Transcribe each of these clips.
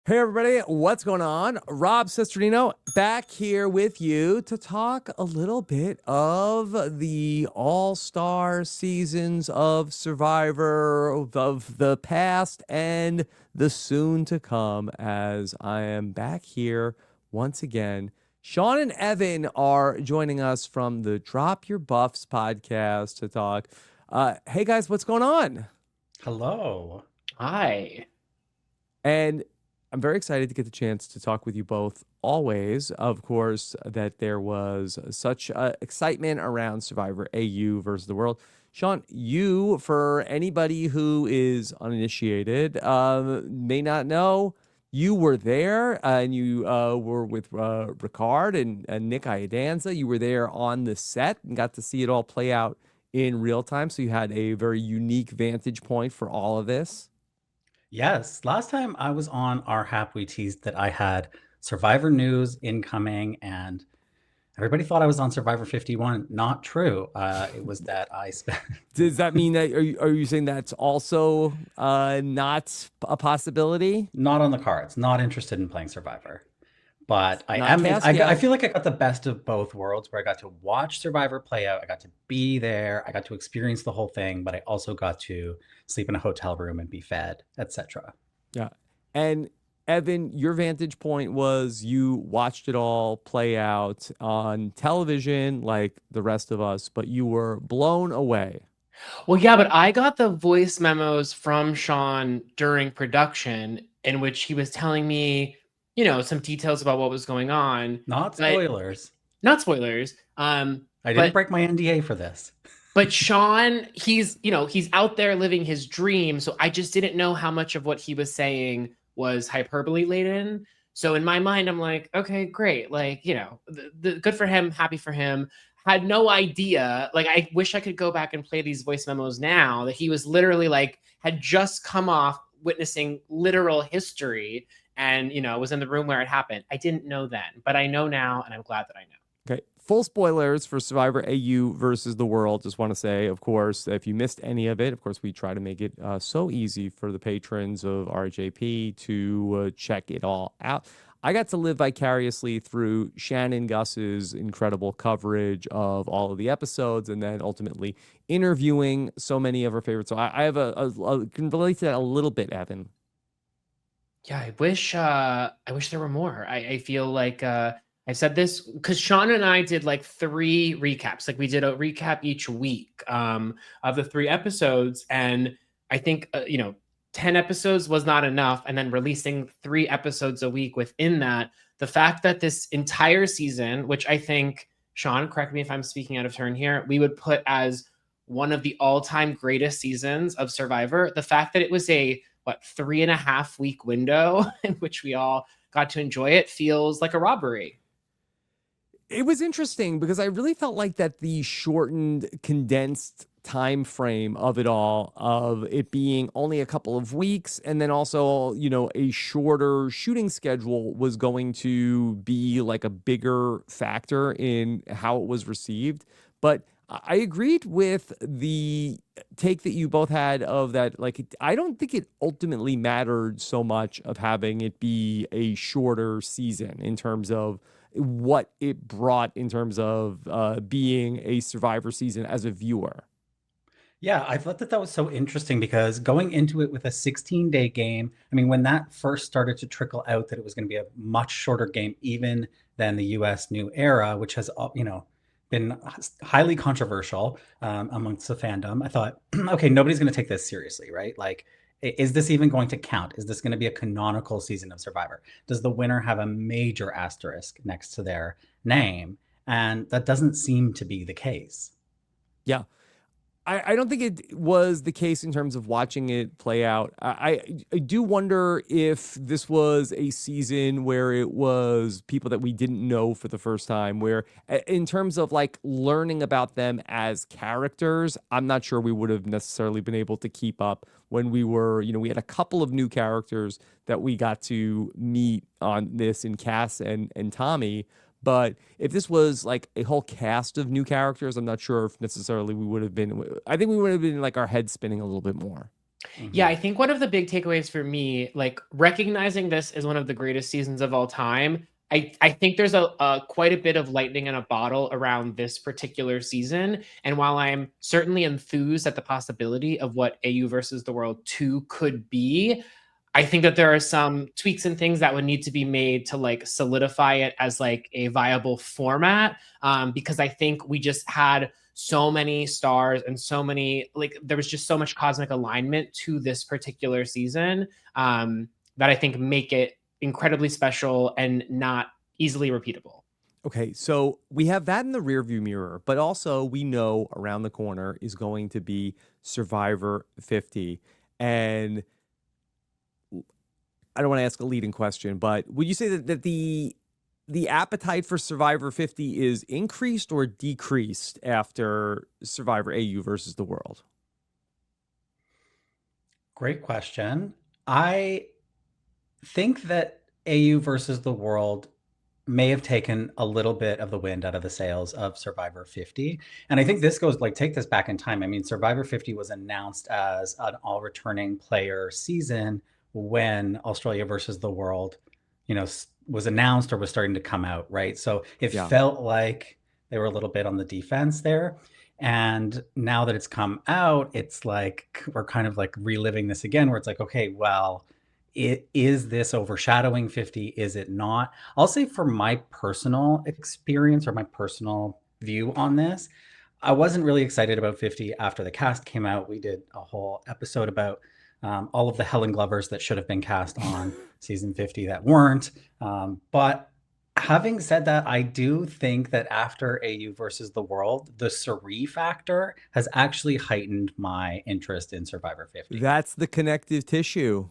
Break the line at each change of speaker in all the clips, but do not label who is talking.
Hey everybody, what's going on? Rob Cesternino back here with you to talk a little bit of the all-star seasons of Survivor of the past and the soon to come, as I am back here once again. Sean and Evan are joining us from the Drop Your Buffs podcast to talk. Hey guys, what's going on?
Hello.
Hi.
And I'm very excited to get the chance to talk with you both always. Of course, that there was such excitement around Survivor AU versus the world. Sean, you, for anybody who is uninitiated, may not know, you were there and you were with Ricard and Nick Iadanza. You were there on the set and got to see it all play out in real time. So you had a very unique vantage point for all of this.
Yes, last time I was on RHAP, we teased that I had Survivor news incoming, and everybody thought I was on Survivor 51. Not true. It was that I spent
Does that mean that are you saying that's also not a possibility?
not on the cards, not interested in playing Survivor. But I
Not
am.
cast
I
yet.
feel like I got the best of both worlds, where I got to watch Survivor play out. I got to be there. I got to experience the whole thing, but I also got to sleep in a hotel room and be fed, etc.
Yeah. And Evan, your vantage point was you watched it all play out on television like the rest of us, but you were blown away.
Well, yeah, but I got the voice memos from Sean during production in which he was telling me, some details about what was going on,
Not
but
spoilers.
not spoilers.
I didn't
But
break my NDA for this.
Sean, he's out there living his dream, so I just didn't know how much of what he was saying was hyperbole laden. So in my mind, I'm like, okay, great. Like, the good for him, happy for him. Had no idea. Like, I wish I could go back and play these voice memos now that he was literally like, had just come off witnessing literal history and, was in the room where it happened. I didn't know then, but I know now, and I'm glad that I know.
Okay. Full spoilers for Survivor AU versus the world. Just want to say, of course, if you missed any of it, of course, we try to make it so easy for the patrons of RHAP to check it all out. I got to live vicariously through Shannon Gus's incredible coverage of all of the episodes and then ultimately interviewing so many of her favorites. So I have can relate to that a little bit, Evan.
Yeah, I wish there were more. I feel like I've said this because Sean and I did like 3 recaps. Like we did a recap each week of the 3 episodes, and I think 10 episodes was not enough, and then releasing 3 episodes a week within that. The fact that this entire season, which I think Sean, correct me if I'm speaking out of turn here, we would put as one of the all-time greatest seasons of Survivor. The fact that it was a 3.5 week window in which we all got to enjoy it feels like a robbery.
It was interesting because I really felt like that the shortened, condensed time frame of it all, of it being only a couple of weeks, and then also, a shorter shooting schedule was going to be like a bigger factor in how it was received. But I agreed with the take that you both had of that. Like, I don't think it ultimately mattered so much of having it be a shorter season in terms of what it brought in terms of being a Survivor season as a viewer.
Yeah, I thought that that was so interesting because going into it with a 16-day game, I mean, when that first started to trickle out that it was going to be a much shorter game, even than the US New Era, which has, been highly controversial amongst the fandom, I thought, okay, nobody's going to take this seriously, right? Like, is this even going to count? Is this going to be a canonical season of Survivor? Does the winner have a major asterisk next to their name? And that doesn't seem to be the case.
Yeah. I don't think it was the case in terms of watching it play out. I do wonder if this was a season where it was people that we didn't know for the first time, where in terms of like learning about them as characters, I'm not sure we would have necessarily been able to keep up when we were, we had a couple of new characters that we got to meet on this in Cass and Tommy. But if this was like a whole cast of new characters, I'm not sure if necessarily we would have been. I think we would have been like our head spinning a little bit more.
Yeah, I think one of the big takeaways for me, like recognizing this as one of the greatest seasons of all time, I think there's a quite a bit of lightning in a bottle around this particular season. And while I'm certainly enthused at the possibility of what AU versus the World 2 could be, I think that there are some tweaks and things that would need to be made to like solidify it as like a viable format. Because I think we just had so many stars and so many, like there was just so much cosmic alignment to this particular season, that I think make it incredibly special and not easily repeatable.
Okay, so we have that in the rearview mirror, but also we know around the corner is going to be Survivor 50. And I don't want to ask a leading question, but would you say that the appetite for Survivor 50 is increased or decreased after Survivor AU versus the World?
Great question. I think that AU versus the World may have taken a little bit of the wind out of the sails of Survivor 50. And I think this goes like, take this back in time. I mean, Survivor 50 was announced as an all returning player season when Australia versus the World, was announced or was starting to come out, right? So it felt like they were a little bit on the defense there. And now that it's come out, it's like we're kind of like reliving this again, where it's like, okay, well, is this overshadowing 50? Is it not? I'll say for my personal experience or my personal view on this, I wasn't really excited about 50 after the cast came out. We did a whole episode about all of the Helen Glovers that should have been cast on season 50 that weren't. But having said that, I do think that after AU versus the World, the Suri factor has actually heightened my interest in Survivor 50.
That's the connective tissue.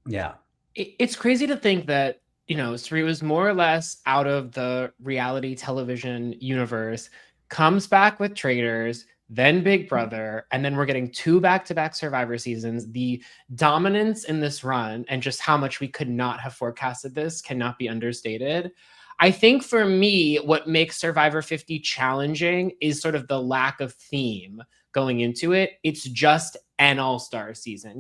Yeah.
It's crazy to think that, Suri was more or less out of the reality television universe, comes back with Traitors, then Big Brother, and then we're getting 2 back-to-back Survivor seasons. The dominance in this run and just how much we could not have forecasted this cannot be understated. I think for me, what makes Survivor 50 challenging is sort of the lack of theme going into it. It's just an all-star season.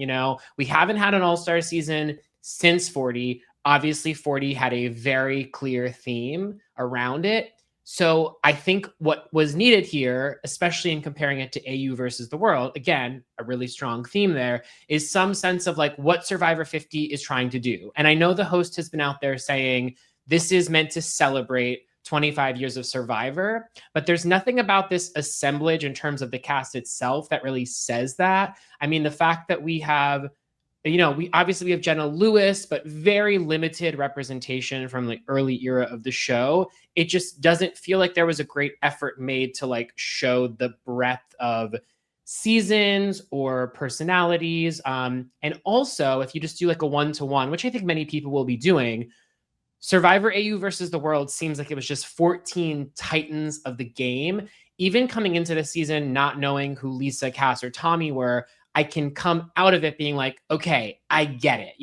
We haven't had an all-star season since 40. Obviously, 40 had a very clear theme around it. So I think what was needed here, especially in comparing it to AU versus the World, again, a really strong theme there, is some sense of like what Survivor 50 is trying to do. And I know the host has been out there saying this is meant to celebrate 25 years of Survivor, but there's nothing about this assemblage in terms of the cast itself that really says that. I mean, the fact that we have, we have Jenna Lewis, but very limited representation from the early era of the show. It just doesn't feel like there was a great effort made to like show the breadth of seasons or personalities. And also, if you just do like a 1-to-1, which I think many people will be doing, Survivor AU versus the World seems like it was just 14 titans of the game. Even coming into the season, not knowing who Lisa, Cass, or Tommy were, I can come out of it being like, okay, I get it.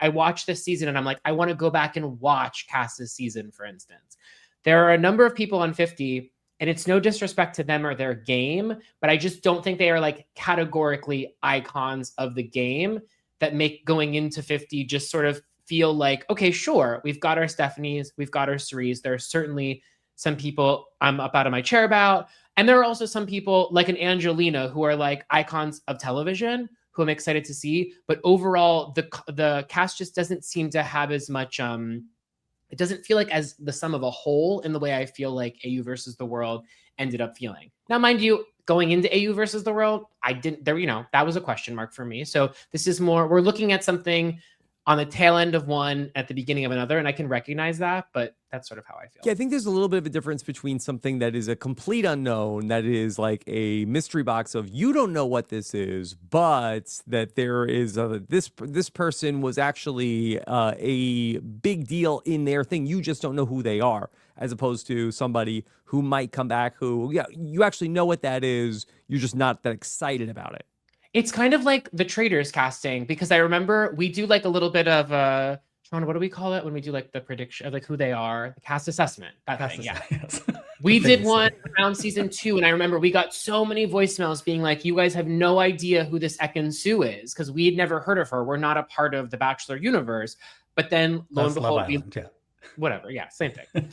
I watched this season and I'm like, I want to go back and watch Cass's season, for instance. There are a number of people on 50, and it's no disrespect to them or their game, but I just don't think they are like categorically icons of the game that make going into 50 just sort of feel like, okay, sure, we've got our Stephanies, we've got our Suris. There are certainly some people I'm up out of my chair about. And there are also some people like an Angelina who are like icons of television who I'm excited to see. But overall, the cast just doesn't seem to have as much, it doesn't feel like as the sum of a whole in the way I feel like AU versus the World ended up feeling. Now, mind you, going into AU versus the World, that was a question mark for me. So this is more, we're looking at something on the tail end of one at the beginning of another, and I can recognize that, but that's sort of how I feel.
Yeah, I think there's a little bit of a difference between something that is a complete unknown, that is like a mystery box of you don't know what this is, but that there is this person was actually a big deal in their thing. You just don't know who they are, as opposed to somebody who might come back who, yeah, you actually know what that is. You're just not that excited about it.
It's kind of like the Traitors casting, because I remember we do like a little bit of Sean, what do we call it when we do like the prediction of like who they are? The cast assessment. That
Cast
thing, yeah.
yes.
We
The
did
thing
one
say.
around season 2, and I remember we got so many voicemails being like, you guys have no idea who this Ekin Sue is, because we had never heard of her. We're not a part of the Bachelor universe. But then lo and
That's Love
behold,
Island, yeah.
whatever, yeah, same thing.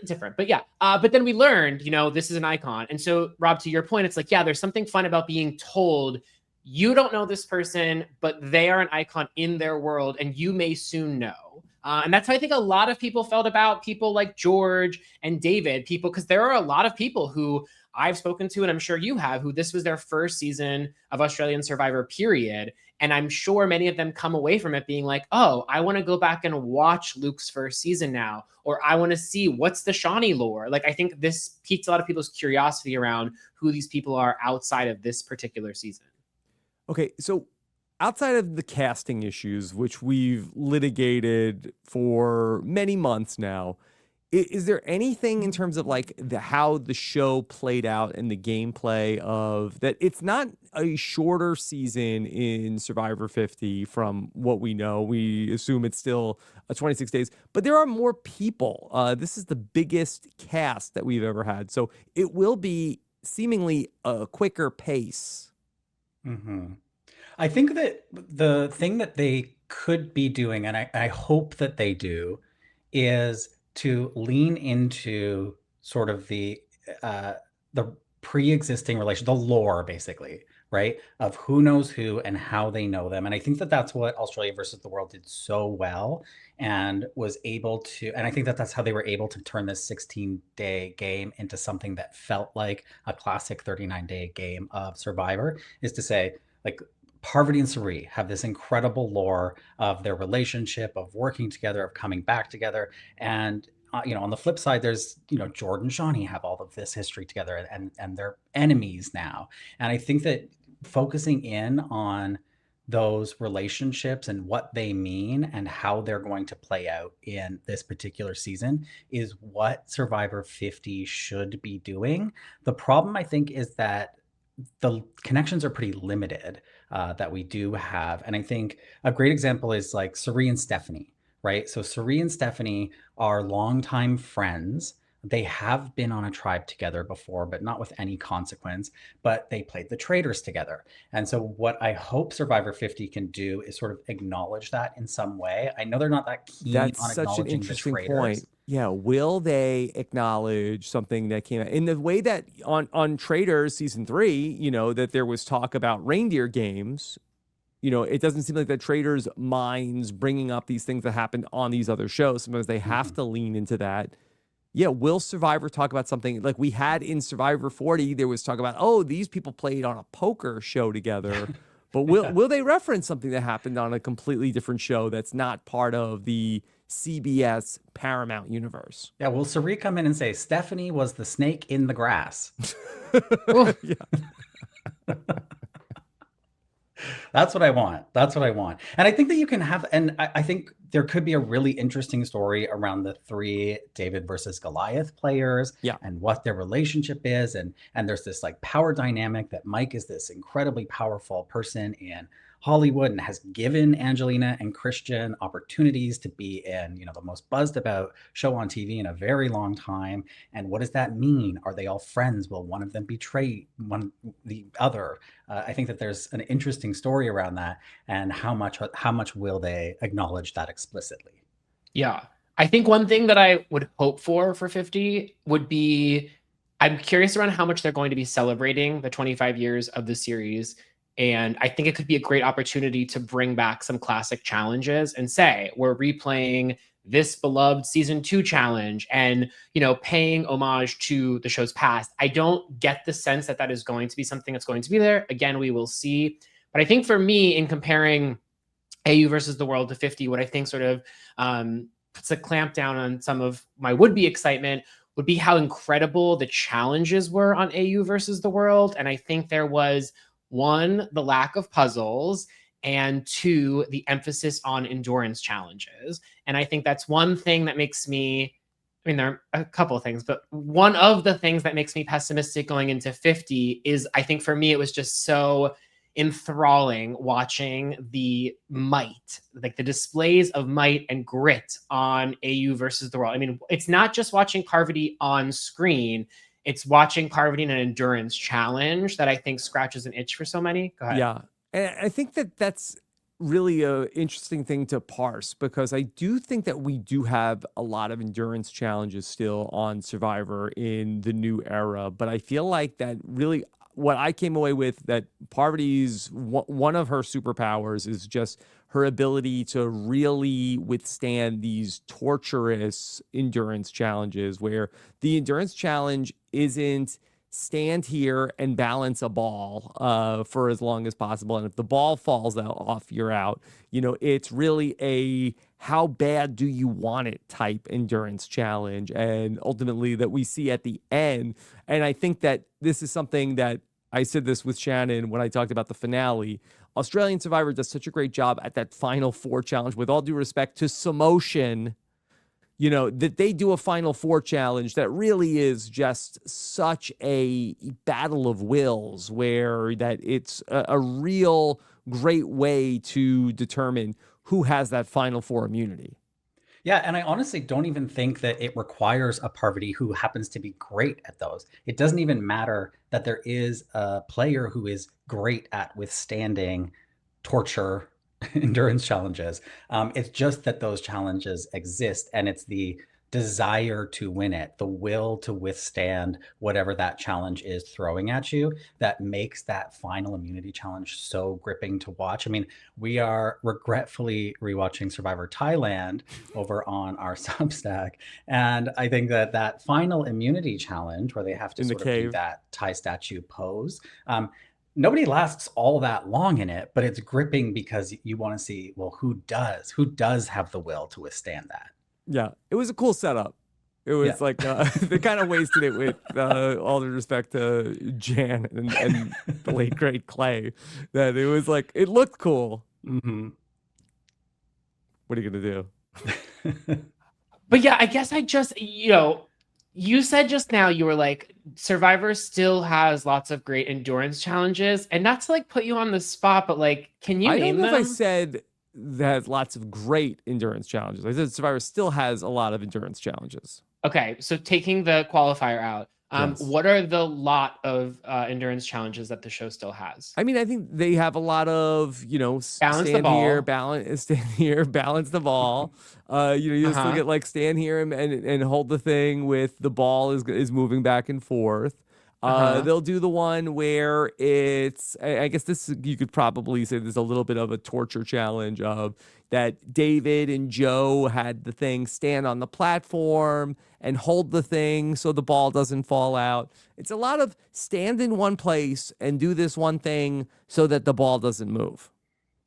Different, but yeah. But then we learned, this is an icon. And so, Rob, to your point, it's like, yeah, there's something fun about being told you don't know this person, but they are an icon in their world, and you may soon know. And that's how I think a lot of people felt about people like George and David, because there are a lot of people who I've spoken to, and I'm sure you have, who this was their first season of Australian Survivor, period. And I'm sure many of them come away from it being like, oh, I want to go back and watch Luke's first season now, or I want to see what's the Shawnee lore. Like, I think this piqued a lot of people's curiosity around who these people are outside of this particular season.
Okay, so outside of the casting issues, which we've litigated for many months now, is there anything in terms of like how the show played out and the gameplay of that? It's not a shorter season in Survivor 50 from what we know. We assume it's still 26 days, but there are more people. This is the biggest cast that we've ever had. So it will be seemingly a quicker pace.
Mm-hmm. I think that the thing that they could be doing, and I hope that they do, is to lean into sort of the pre-existing relation, the lore, basically, right? Of who knows who and how they know them. And I think that that's what Australia versus the World did so well, and was able to, and I think that that's how they were able to turn this 16-day game into something that felt like a classic 39-day game of Survivor, is to say, like, Parvati and Suri have this incredible lore of their relationship, of working together, of coming back together. And, on the flip side, there's, Jordan and Shawnee have all of this history together, and they're enemies now. And I think that focusing in on those relationships and what they mean and how they're going to play out in this particular season is what Survivor 50 should be doing. The problem, I think, is that the connections are pretty limited that we do have. And I think a great example is like Suri and Stephanie, right? So Suri and Stephanie are longtime friends. They have been on a tribe together before, but not with any consequence, but they played the Traitors together. And so what I hope Survivor 50 can do is sort of acknowledge that in some way. I know they're not that keen
That's
on
such an
acknowledging the
interesting
Traitors.
point. Yeah, will they acknowledge something that came out in the way that on Traitors season 3, that there was talk about reindeer games. It doesn't seem like the Traitors minds bringing up these things that happened on these other shows. Sometimes they have to lean into that. Yeah, will Survivor talk about something like we had in Survivor 40? There was talk about, oh, these people played on a poker show together. But will they reference something that happened on a completely different show that's not part of the CBS Paramount universe?
Yeah, will Suri come in and say, Stephanie was the snake in the grass?
Yeah.
That's what I want. That's what I want. And I think that you can have, and I think there could be a really interesting story around the 3 David versus Goliath players,
Yeah.
and what their relationship is. And there's this like power dynamic that Mike is this incredibly powerful person in Hollywood and has given Angelina and Christian opportunities to be in, the most buzzed about show on TV in a very long time. And what does that mean? Are they all friends? Will one of them betray the other? I think that there's an interesting story around that, and how much will they acknowledge that explicitly?
Yeah. I think one thing that I would hope for 50 would be, I'm curious around how much they're going to be celebrating the 25 years of the series. And I think it could be a great opportunity to bring back some classic challenges and say, we're replaying this beloved season 2 challenge and, paying homage to the show's past. I don't get the sense that that is going to be something that's going to be there. Again, we will see. But I think for me, in comparing AU versus the World to 50, what I think sort of puts a clamp down on some of my would-be excitement would be how incredible the challenges were on AU versus the World. And I think there was, 1, the lack of puzzles, and 2, the emphasis on endurance challenges. And I think that's one thing that makes me, there are a couple of things, but one of the things that makes me pessimistic going into 50 is, I think for me, it was just so enthralling watching the might, like the displays of might and grit on AU versus the world. I mean, it's not just watching Parvati on screen, it's watching Parvati in an endurance challenge that I think scratches an itch for so many. Go ahead.
Yeah. And I think that that's really a interesting thing to parse, because I do think that we do have a lot of endurance challenges still on Survivor in the new era. But I feel like that really what I came away with, that Parvati's one of her superpowers is just her ability to really withstand these torturous endurance challenges, where the endurance challenge isn't stand here and balance a ball for as long as possible. And if the ball falls off, you're out. You know, it's really a how bad do you want it type endurance challenge. And ultimately that we see at the end. And I think that this is something that I said this with Shannon when I talked about the finale. Australian Survivor does such a great job at that Final Four challenge, with all due respect to Samotion, you know, that they do a Final Four challenge that really is just such a battle of wills, where that it's a real great way to determine who has that Final Four immunity.
Yeah, and I honestly don't even think that it requires a Parvati who happens to be great at those. It doesn't even matter that there is a player who is great at withstanding torture endurance challenges. It's just that those challenges exist, and it's the desire to win it, the will to withstand whatever that challenge is throwing at you, that makes that final immunity challenge so gripping to watch. I mean, we are regretfully rewatching Survivor Thailand over on our Substack, and I think that that final immunity challenge, where they have to
In the
sort of do
cave.
that Thai statue pose, nobody lasts all that long in it, but it's gripping because you want to see, well, who does have the will to withstand that.
Yeah, it was a cool setup. It was like they kind of wasted it with all due respect to Jan and the late great Clay. That it was like it looked cool.
Mm-hmm.
What are you gonna do?
But yeah, I guess I just, you said just now, you were like, Survivor still has lots of great endurance challenges, and not to like put you on the spot, but like, can you
I
name
don't know
them?
if I said that has lots of great endurance challenges. I said Survivor still has a lot of endurance challenges.
Okay, so taking the qualifier out,
Yes.
what are the lot of endurance challenges that the show still has?
I mean, I think they have a lot of,
Balance the
stand
ball.
here, stand here, balance the ball. You still get like stand here and hold the thing with the ball is moving back and forth. They'll do the one where it's, I guess this, you could probably say there's a little bit of a torture challenge of that David and Joe had the thing stand on the platform and hold the thing so the ball doesn't fall out. It's a lot of stand in one place and do this one thing so that the ball doesn't move.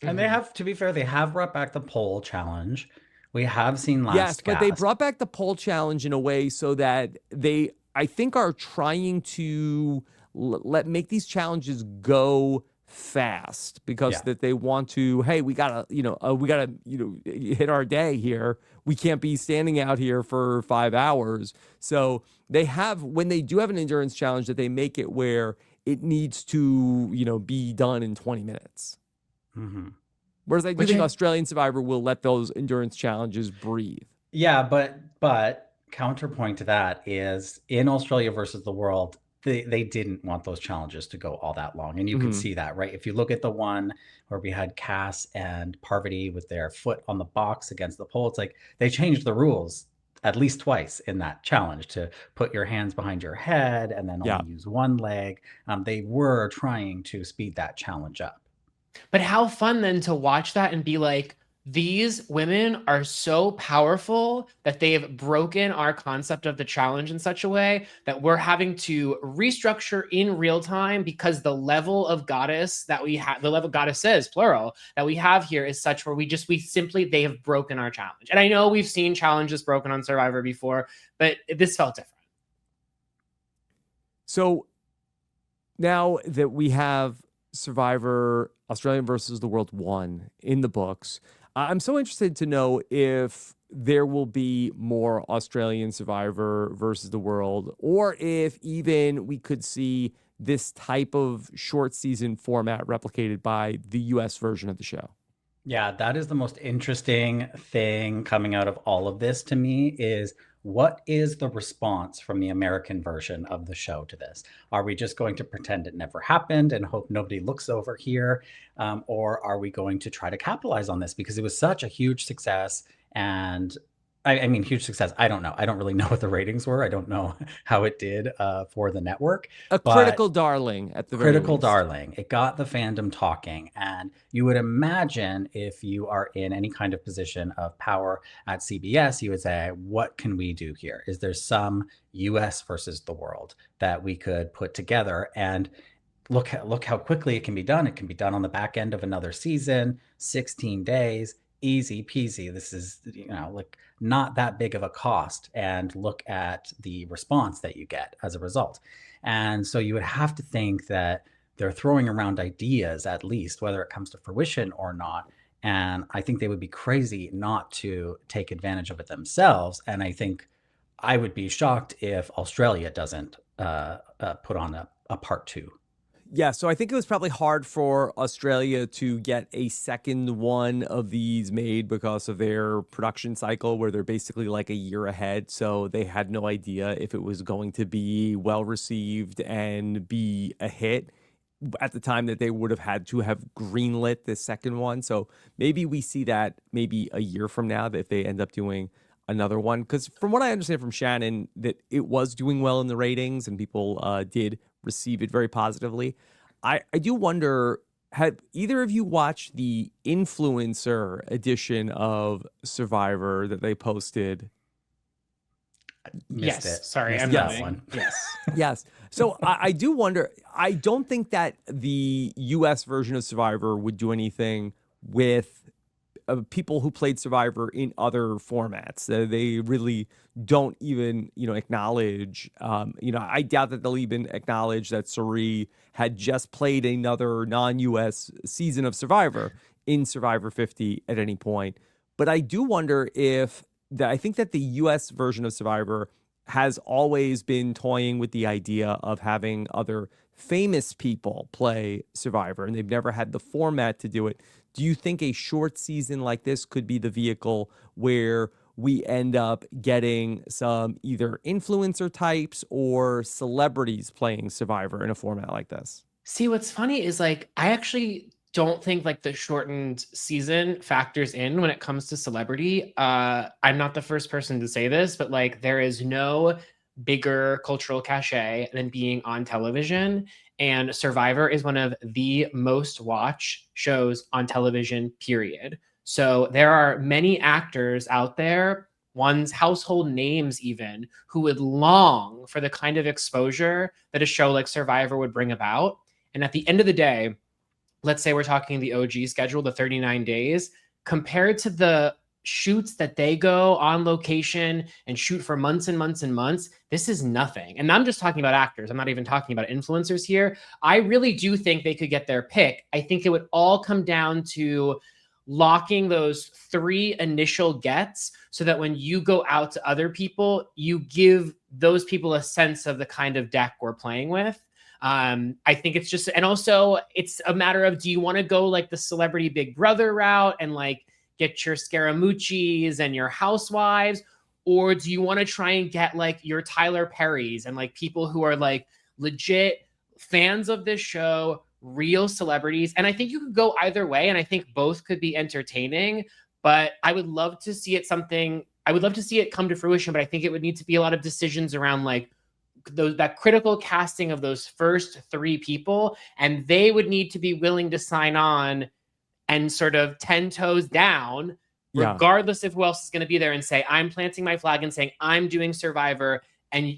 And they have, to be fair, they have brought back the pole challenge. We have seen last
Yes, but they
cast.
brought back the pole challenge in a way so that they, I think, are trying to make these challenges go fast, because that they want to, hey, we gotta hit our day here. We can't be standing out here for 5 hours. So they have, when they do have an endurance challenge, that they make it where it needs to be done in 20 minutes.
Mm-hmm.
Whereas I do think Australian Survivor will let those endurance challenges breathe.
Yeah, but counterpoint to that is, in Australia versus the world, they didn't want those challenges to go all that long. And you can see that, right? If you look at the one where we had Cass and Parvati with their foot on the box against the pole, it's like they changed the rules at least twice in that challenge to put your hands behind your head and then only use one leg. They were trying to speed that challenge up.
But how fun then to watch that and be like, these women are so powerful that they have broken our concept of the challenge in such a way that we're having to restructure in real time, because the level of goddess that we have, the level of goddesses, plural, that we have here is such where they have broken our challenge. And I know we've seen challenges broken on Survivor before, but this felt different.
So now that we have Survivor Australian versus the World 1 in the books, I'm so interested to know if there will be more Australian Survivor versus the World, or if even we could see this type of short season format replicated by the US version of the show.
Yeah, that is the most interesting thing coming out of all of this to me is what is the response from the American version of the show to this? Are we just going to pretend it never happened and hope nobody looks over here? Or are we going to try to capitalize on this? Because it was such a huge success. And I mean, huge success. I don't know. I don't really know what the ratings were. I don't know how it did for the network.
A
But
critical darling at the very
critical
least.
darling. It got the fandom talking. And you would imagine if you are in any kind of position of power at CBS, you would say, what can we do here? Is there some US versus the world that we could put together? And look how quickly it can be done. It can be done on the back end of another season, 16 days, easy peasy. This is, like not that big of a cost. And look at the response that you get as a result. And so you would have to think that they're throwing around ideas, at least, whether it comes to fruition or not. And I think they would be crazy not to take advantage of it themselves. And I think I would be shocked if Australia doesn't put on a part 2.
Yeah, so I think it was probably hard for Australia to get a second one of these made because of their production cycle, where they're basically like a year ahead. So they had no idea if it was going to be well received and be a hit at the time that they would have had to have greenlit this second one. So maybe we see that maybe a year from now, that if they end up doing another one, because from what I understand from Shannon, that it was doing well in the ratings and people did receive it very positively. I do wonder, have either of you watched the influencer edition of Survivor that they posted?
Missed
Yes,
it.
sorry,
Missed
I'm
that
nodding.
one.
Yes.
Yes. So I do wonder, I don't think that the US version of Survivor would do anything with people who played Survivor in other formats. They really don't even, acknowledge, I doubt that they'll even acknowledge that Suri had just played another non-US season of Survivor in Survivor 50 at any point. But I do wonder if I think that the US version of Survivor has always been toying with the idea of having other famous people play Survivor, and they've never had the format to do it. Do you think a short season like this could be the vehicle where we end up getting some either influencer types or celebrities playing Survivor in a format like this?
See, what's funny is like I actually don't think like the shortened season factors in when it comes to celebrity. I'm not the first person to say this, but like there is no bigger cultural cachet than being on television. And Survivor is one of the most watched shows on television, period. So there are many actors out there, one's household names even, who would long for the kind of exposure that a show like Survivor would bring about. And at the end of the day, let's say we're talking the OG schedule, the 39 days, compared to the shoots that they go on location and shoot for months and months and months, this is nothing. And I'm just talking about actors. I'm not even talking about influencers here. I really do think they could get their pick. I think it would all come down to locking those 3 initial gets so that when you go out to other people, you give those people a sense of the kind of deck we're playing with. I think it's just, and also it's a matter of, do you want to go like the celebrity Big Brother route and like get your Scaramucci's and your housewives, or do you want to try and get like your Tyler Perry's and like people who are like legit fans of this show, real celebrities? And I think you could go either way, and I think both could be entertaining, but I would love to see it come to fruition, but I think it would need to be a lot of decisions around like that critical casting of those first 3 people, and they would need to be willing to sign on and sort of 10 toes down, regardless of who else is going to be there, and say, I'm planting my flag and saying, I'm doing Survivor. And,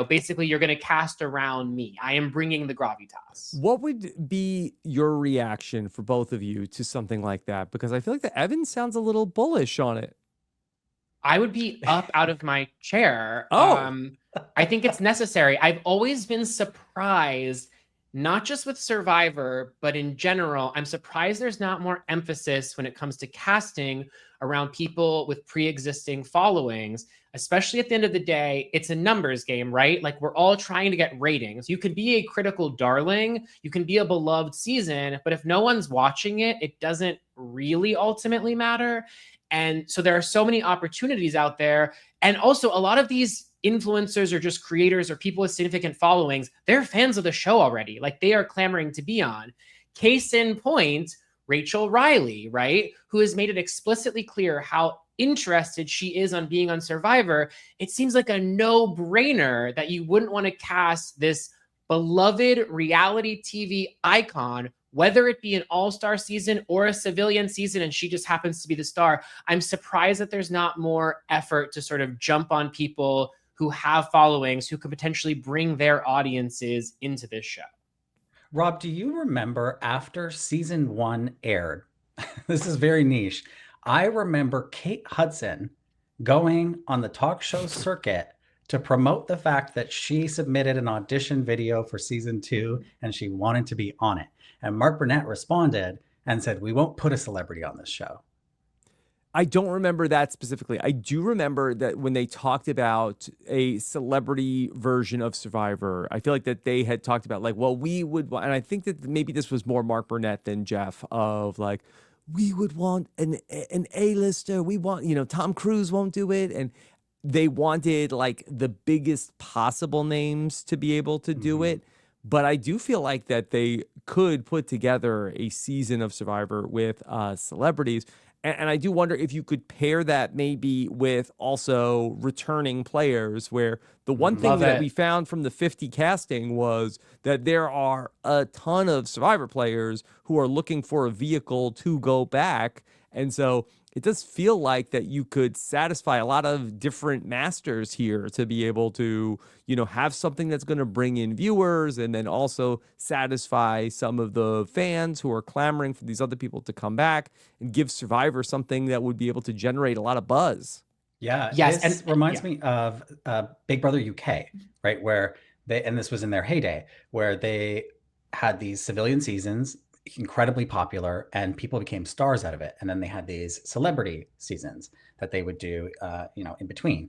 basically you're going to cast around me. I am bringing the gravitas.
What would be your reaction for both of you to something like that? Because I feel like the Evan sounds a little bullish on it.
I would be up out of my chair.
Oh.
I think it's necessary. I've always been surprised not just with Survivor, but in general, I'm surprised there's not more emphasis when it comes to casting around people with pre-existing followings, especially at the end of the day. It's a numbers game, right? Like, we're all trying to get ratings. You could be a critical darling, you can be a beloved season, but if no one's watching it, it doesn't really ultimately matter. And so there are so many opportunities out there. And also, a lot of these influencers or just creators or people with significant followings, they're fans of the show already. Like, they are clamoring to be on. Case in point, Rachel Riley, right? Who has made it explicitly clear how interested she is on being on Survivor. It seems like a no-brainer that you wouldn't want to cast this beloved reality TV icon, whether it be an all-star season or a civilian season, and she just happens to be the star. I'm surprised that there's not more effort to sort of jump on people who have followings, who could potentially bring their audiences into this show.
Rob, do you remember after season 1 aired? This is very niche. I remember Kate Hudson going on the talk show circuit to promote the fact that she submitted an audition video for season 2 and she wanted to be on it. And Mark Burnett responded and said, "We won't put a celebrity on this show."
I don't remember that specifically. I do remember that when they talked about a celebrity version of Survivor, I feel like that they had talked about like, well, we would, and I think that maybe this was more Mark Burnett than Jeff, of like, we would want an A-lister. We want, Tom Cruise won't do it. And they wanted like the biggest possible names to be able to do it. But I do feel like that they could put together a season of Survivor with celebrities. And I do wonder if you could pair that maybe with also returning players, where the one thing that we found from the 50 casting was that there are a ton of Survivor players who are looking for a vehicle to go back. And so it does feel like that you could satisfy a lot of different masters here to be able to, have something that's going to bring in viewers and then also satisfy some of the fans who are clamoring for these other people to come back and give Survivor something that would be able to generate a lot of buzz.
Yeah.
Yes,
This reminds me of Big Brother UK, right? Where and this was in their heyday, where they had these civilian seasons, incredibly popular, and people became stars out of it. And then they had these celebrity seasons that they would do, in between.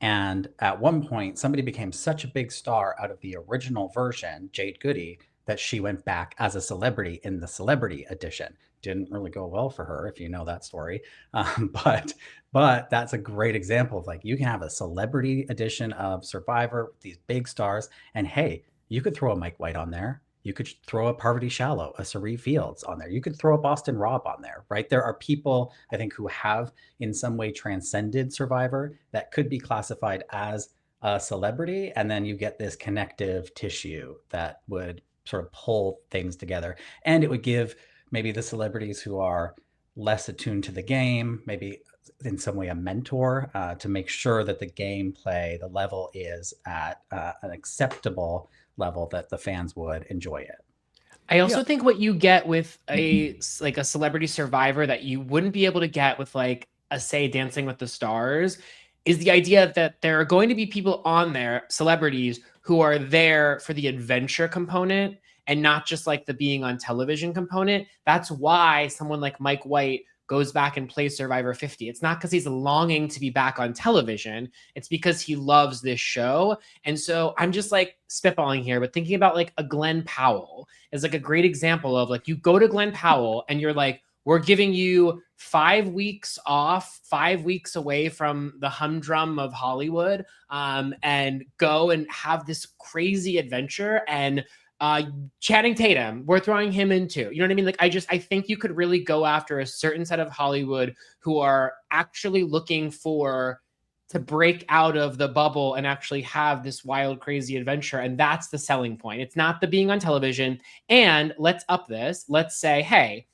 And at one point, somebody became such a big star out of the original version, Jade Goody, that she went back as a celebrity in the celebrity edition. Didn't really go well for her, if you know that story. But that's a great example of like, you can have a celebrity edition of Survivor with these big stars, and hey, you could throw a Mike White on there. You could throw a Parvati Shallow, a Sari Fields on there. You could throw a Boston Rob on there, right? There are people, I think, who have in some way transcended Survivor that could be classified as a celebrity. And then you get this connective tissue that would sort of pull things together. And it would give maybe the celebrities who are less attuned to the game, maybe in some way a mentor, to make sure that the gameplay, the level is at an acceptable level that the fans would enjoy it.
I also think what you get with a celebrity Survivor that you wouldn't be able to get with like a, say, Dancing with the Stars, is the idea that there are going to be people on there, celebrities, who are there for the adventure component and not just like the being on television component. That's why someone like Mike White goes back and plays Survivor 50. It's not because he's longing to be back on television. It's because he loves this show. And so I'm just like spitballing here, but thinking about like a Glenn Powell is like a great example of like, you go to Glenn Powell and you're like, we're giving you 5 weeks off, 5 weeks away from the humdrum of Hollywood, and go and have this crazy adventure. And Channing Tatum, we're throwing him in too. You know what I mean? Like, I think you could really go after a certain set of Hollywood who are actually looking to break out of the bubble and actually have this wild, crazy adventure. And that's the selling point. It's not the being on television. And let's up this. Let's say, hey,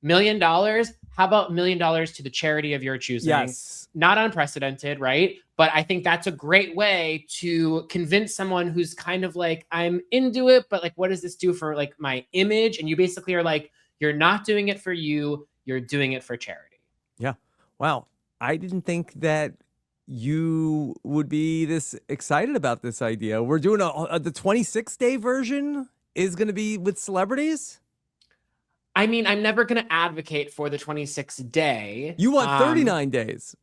$1 million. How about $1 million to the charity of your choosing?
Yes.
Not unprecedented, right? But I think that's a great way to convince someone who's kind of like, I'm into it, but like, what does this do for like my image? And you basically are like, you're not doing it for you, you're doing it for charity.
Yeah. Wow. I didn't think that you would be this excited about this idea. We're doing the 26-day version. is going to be with celebrities?
I mean, I'm never going to advocate for the 26th day.
You want 39 days.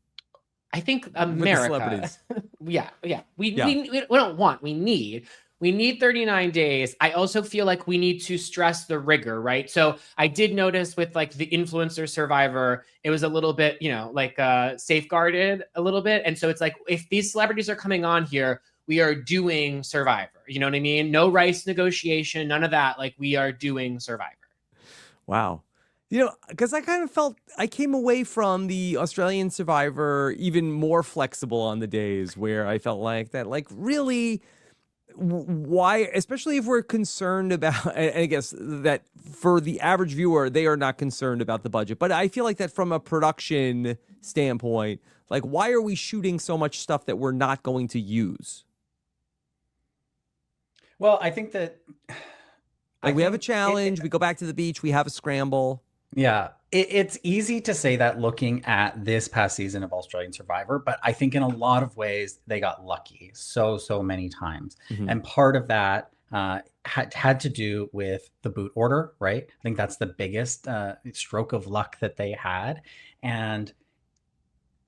I think
with the
America.
celebrities.
Yeah. We
Yeah.
don't want, we need. We need 39 days. I also feel like we need to stress the rigor, right? So I did notice with like the influencer survivor, it was a little bit, you know, like safeguarded a little bit. And so it's like, if these celebrities are coming on here, we are doing Survivor. You know what I mean? No rice negotiation, none of that. Like, we are doing Survivor.
Wow. You know, because I kind of felt I came away from the Australian Survivor even more flexible on the days where I felt like that, like, really, why, especially if we're concerned about, and I guess that for the average viewer, they are not concerned about the budget. But I feel like that from a production standpoint, like, why are we shooting so much stuff that we're not going to use?
Well, I think that
Like,
I
we have a
think
challenge, we go back to the beach, we have a scramble.
yeah, it's easy to say that looking at this past season of Australian Survivor, but I think in a lot of ways they got lucky so many times,
Mhm.
and part of that had to do with the boot order, right? I think that's the biggest stroke of luck that they had, and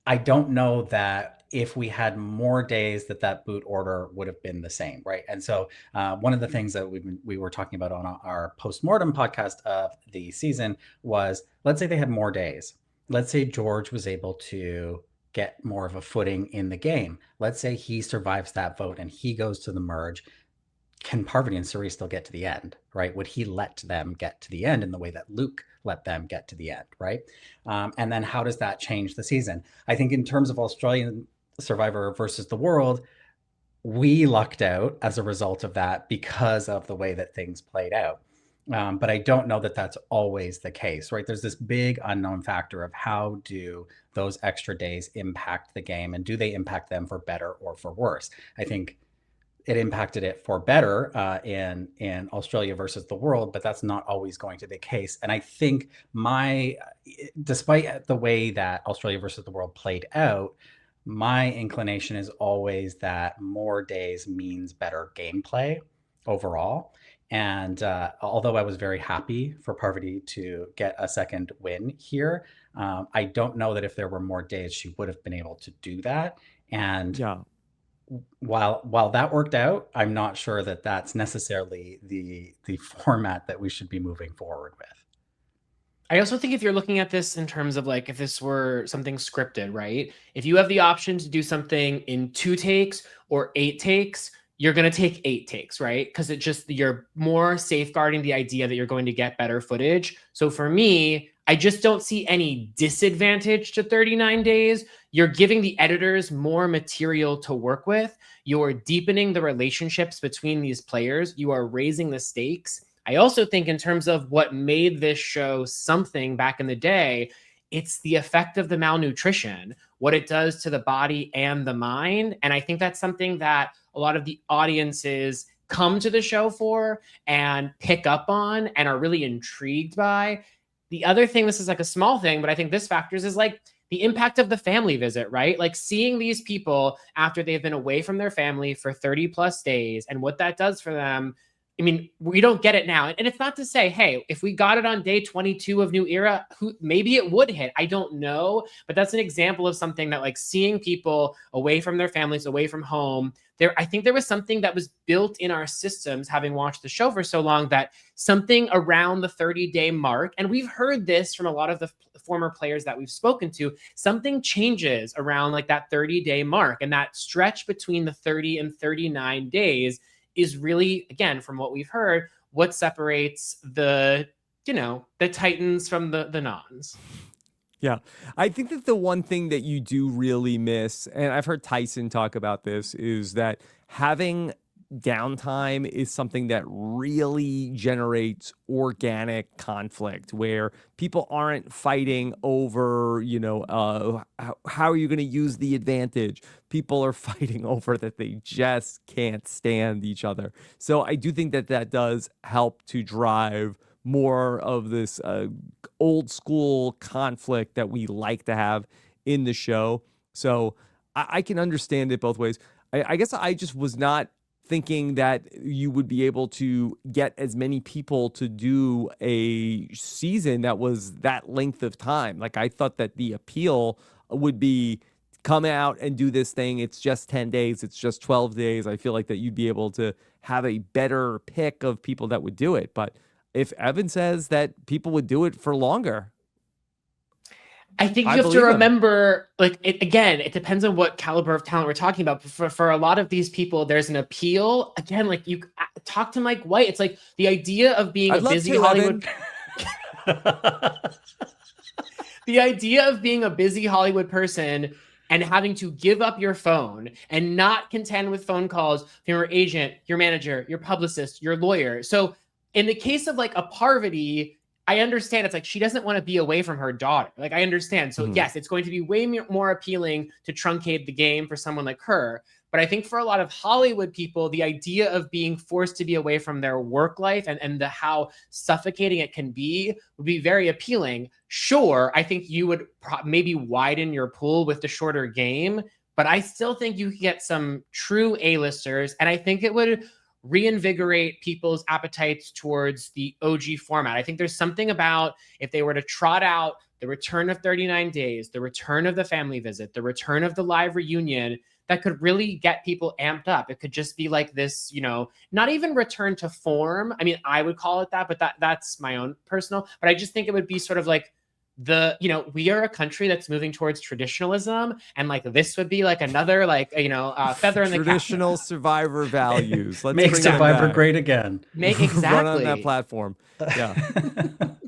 I don't know that if we had more days that boot order would have been the same, right? And so one of the things that we were talking about on our postmortem podcast of the season was, let's say they had more days. Let's say George was able to get more of a footing in the game. Let's say he survives that vote and he goes to the merge. Can Parvati and Suri still get to the end, right? Would he let them get to the end in the way that Luke let them get to the end, right? And then how does that change the season? I think in terms of Australian Survivor versus the world, we lucked out as a result of that because of the way that things played out. But I don't know that that's always the case, right? There's this big unknown factor of how do those extra days impact the game, and do they impact them for better or for worse? I think it impacted it for better in Australia versus the world, but that's not always going to be the case. And I think despite the way that Australia versus the world played out, my inclination is always that more days means better gameplay overall. And although I was very happy for Parvati to get a second win here, I don't know that if there were more days, she would have been able to do that. And
Yeah.
while that worked out, I'm not sure that that's necessarily the format that we should be moving forward with.
I also think if you're looking at this in terms of like if this were something scripted, right? If you have the option to do something in 2 takes or 8 takes, you're going to take 8 takes, right? Because you're more safeguarding the idea that you're going to get better footage. So for me, I just don't see any disadvantage to 39 days. You're giving the editors more material to work with. You're deepening the relationships between these players. You are raising the stakes. I also think in terms of what made this show something back in the day, it's the effect of the malnutrition, what it does to the body and the mind. And I think that's something that a lot of the audiences come to the show for and pick up on and are really intrigued by. The other thing, this is like a small thing, but I think this factors is like the impact of the family visit, right? Like seeing these people after they've been away from their family for 30 plus days and what that does for them. I mean, we don't get it now. And it's not to say, hey, if we got it on day 22 of New Era, maybe it would hit. I don't know. But that's an example of something that like seeing people away from their families, away from home. I think there was something that was built in our systems, having watched the show for so long, that something around the 30-day mark, and we've heard this from a lot of the former players that we've spoken to, something changes around like that 30-day mark. And that stretch between the 30 and 39 days is really, again, from what we've heard, what separates the Titans from the Nons.
Yeah. I think that the one thing that you do really miss, and I've heard Tyson talk about this, is that having downtime is something that really generates organic conflict where people aren't fighting over, how are you going to use the advantage? People are fighting over that they just can't stand each other. So I do think that does help to drive more of this old school conflict that we like to have in the show. So I can understand it both ways. I guess I just was not thinking that you would be able to get as many people to do a season that was that length of time. Like, I thought that the appeal would be come out and do this thing. It's just 10 days. It's just 12 days. I feel like that you'd be able to have a better pick of people that would do it. But if Evan says that people would do it for longer,
I think
I
you have to
believe him.
remember, like, again, it depends on what caliber of talent we're talking about. For a lot of these people, there's an appeal. Again, like, you talk to Mike White. It's like the idea of being
I'd
a
love
busy
to,
Hollywood.
Evan.
The idea of being a busy Hollywood person and having to give up your phone and not contend with phone calls from your agent, your manager, your publicist, your lawyer. So in the case of like a Parvati, I understand it's like she doesn't want to be away from her daughter. Like, I understand. So yes, it's going to be way more appealing to truncate the game for someone like her. But I think for a lot of Hollywood people, the idea of being forced to be away from their work life and the how suffocating it can be would be very appealing. Sure, I think you would maybe widen your pool with the shorter game, but I still think you could get some true A-listers, and I think it would reinvigorate people's appetites towards the OG format. I think there's something about if they were to trot out the return of 39 days, the return of the family visit, the return of the live reunion, that could really get people amped up. It could just be like this, you know, not even return to form. I mean, I would call it that, but that's my own personal, but I just think it would be sort of like we are a country that's moving towards traditionalism, and like this would be like another feather in the cap.
Traditional Survivor values. Let's
Make
bring them
Survivor
back.
great again.
Make
Run
exactly
on that platform. Yeah.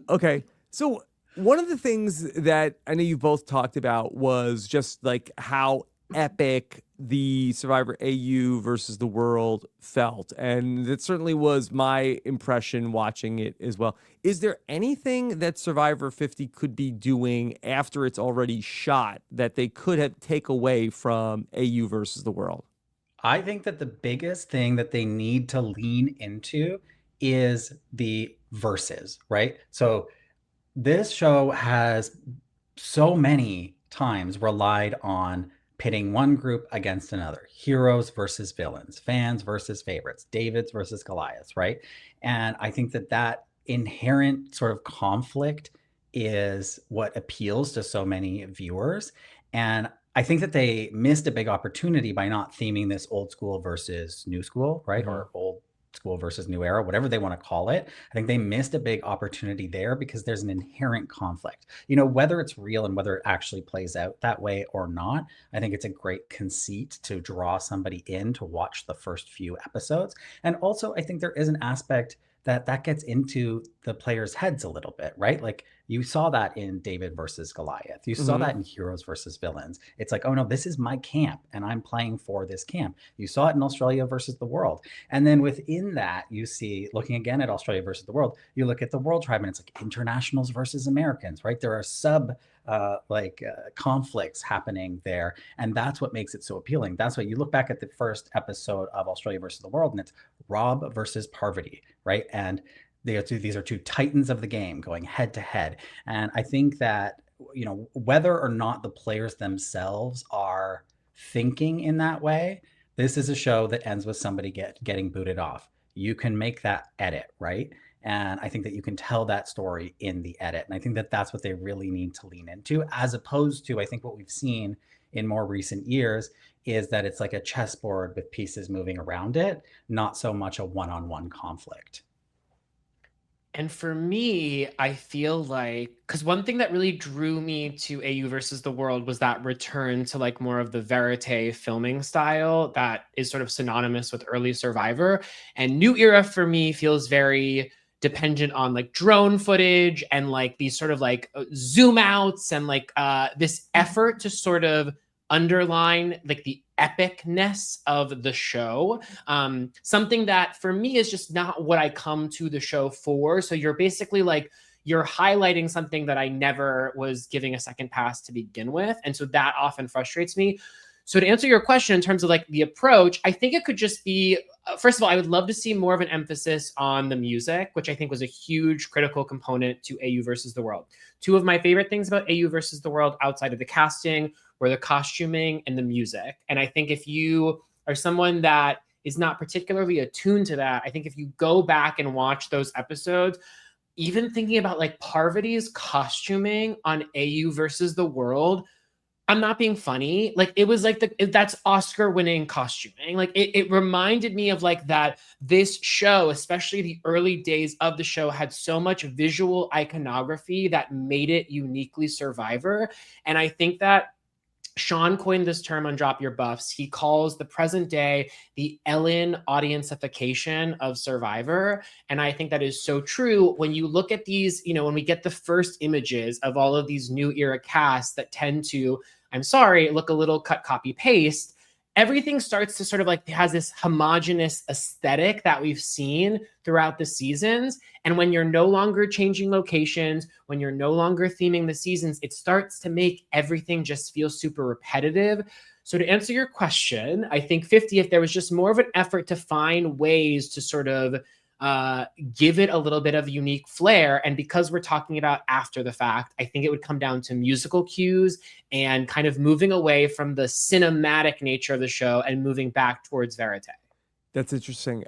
Okay. So one of the things that I know you both talked about was just like how epic the Survivor AU versus the world felt. And that certainly was my impression watching it as well. Is there anything that Survivor 50 could be doing after it's already shot that they could have take away from AU versus the world?
I think that the biggest thing that they need to lean into is the verses, right? So this show has so many times relied on pitting one group against another, heroes versus villains, fans versus favorites, Davids versus Goliaths, right? And I think that that inherent sort of conflict is what appeals to so many viewers. And I think that they missed a big opportunity by not theming this old school versus new school, right? Or old school versus new era, whatever they want to call it. I think they missed a big opportunity there because there's an inherent conflict. You know, whether it's real and whether it actually plays out that way or not, I think it's a great conceit to draw somebody in to watch the first few episodes. And also, I think there is an aspect that gets into the players' heads a little bit, right? Like you saw that in David versus Goliath. You saw that in Heroes versus Villains. It's like, oh no, this is my camp and I'm playing for this camp. You saw it in Australia versus the world. And then within that, you see, looking again at Australia versus the world, you look at the World Tribe and it's like internationals versus Americans, right? There are conflicts happening there. And that's what makes it so appealing. That's what you look back at the first episode of Australia versus the world and it's Rob versus Parvati, right? And these are two titans of the game going head to head. And I think that, you know, whether or not the players themselves are thinking in that way, this is a show that ends with somebody getting booted off. You can make that edit, right? And I think that you can tell that story in the edit. And I think that that's what they really need to lean into, as opposed to, I think what we've seen in more recent years is that it's like a chessboard with pieces moving around it, not so much a one-on-one conflict.
And for me, I feel like, because one thing that really drew me to AU versus the world was that return to like more of the Verité filming style that is sort of synonymous with early Survivor. And New Era for me feels very dependent on like drone footage and like these sort of like zoom outs and like this effort to sort of underline like the epicness of the show. Something that for me is just not what I come to the show for. So you're basically like, you're highlighting something that I never was giving a second pass to begin with. And so that often frustrates me. So to answer your question in terms of like the approach, I think it could just be, first of all, I would love to see more of an emphasis on the music, which I think was a huge critical component to AU versus the world. Two of my favorite things about AU versus the world outside of the casting were the costuming and the music. And I think if you are someone that is not particularly attuned to that. I think if you go back and watch those episodes, even thinking about like Parvati's costuming on AU versus the world, I'm not being funny. Like it was like that's Oscar winning costuming. Like it reminded me of like that this show, especially the early days of the show, had so much visual iconography that made it uniquely Survivor. And I think that Sean coined this term on Drop Your Buffs. He calls the present day the Ellen audiencification of Survivor. And I think that is so true. When you look at these, when we get the first images of all of these new era casts that tend to, I'm sorry, look a little cut, copy, paste, everything starts to sort of like has this homogenous aesthetic that we've seen throughout the seasons. And when you're no longer changing locations, when you're no longer theming the seasons, it starts to make everything just feel super repetitive. So to answer your question, I think 50, if there was just more of an effort to find ways to sort of give it a little bit of unique flair. And because we're talking about after the fact, I think it would come down to musical cues and kind of moving away from the cinematic nature of the show and moving back towards Verité.
That's interesting.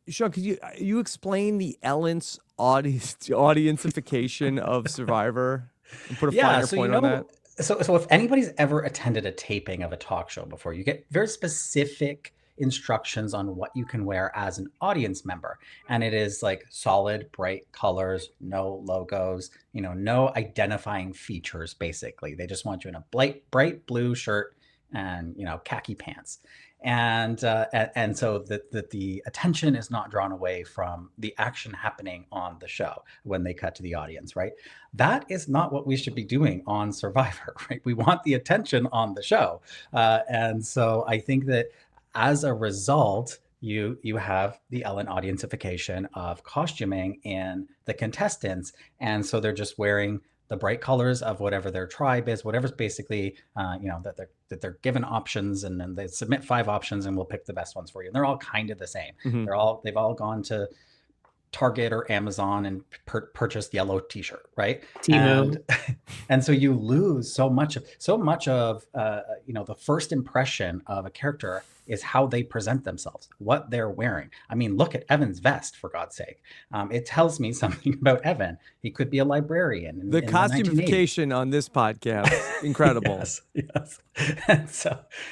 Sean, could you explain the Ellen's audiencification of Survivor and put a finer point on that?
So if anybody's ever attended a taping of a talk show before, you get very specific instructions on what you can wear as an audience member. And it is like solid, bright colors, no logos, no identifying features, basically. They just want you in a bright blue shirt and, khaki pants. And so that the attention is not drawn away from the action happening on the show when they cut to the audience, right? That is not what we should be doing on Survivor, right? We want the attention on the show. And so I think that as a result, you have the Ellen audiencification of costuming in the contestants. And so they're just wearing the bright colors of whatever their tribe is, whatever's basically, that they're given options, and then they submit 5 options and we'll pick the best ones for you. And they're all kind of the same.
Mm-hmm.
They've all gone to Target or Amazon and purchased yellow t-shirt, right?
Temu.
And so you lose so much of the first impression of a character is how they present themselves, what they're wearing. I mean, look at Evan's vest, for God's sake. It tells me something about Evan. He could be a librarian.
The costumification on this podcast, incredible.
Yes.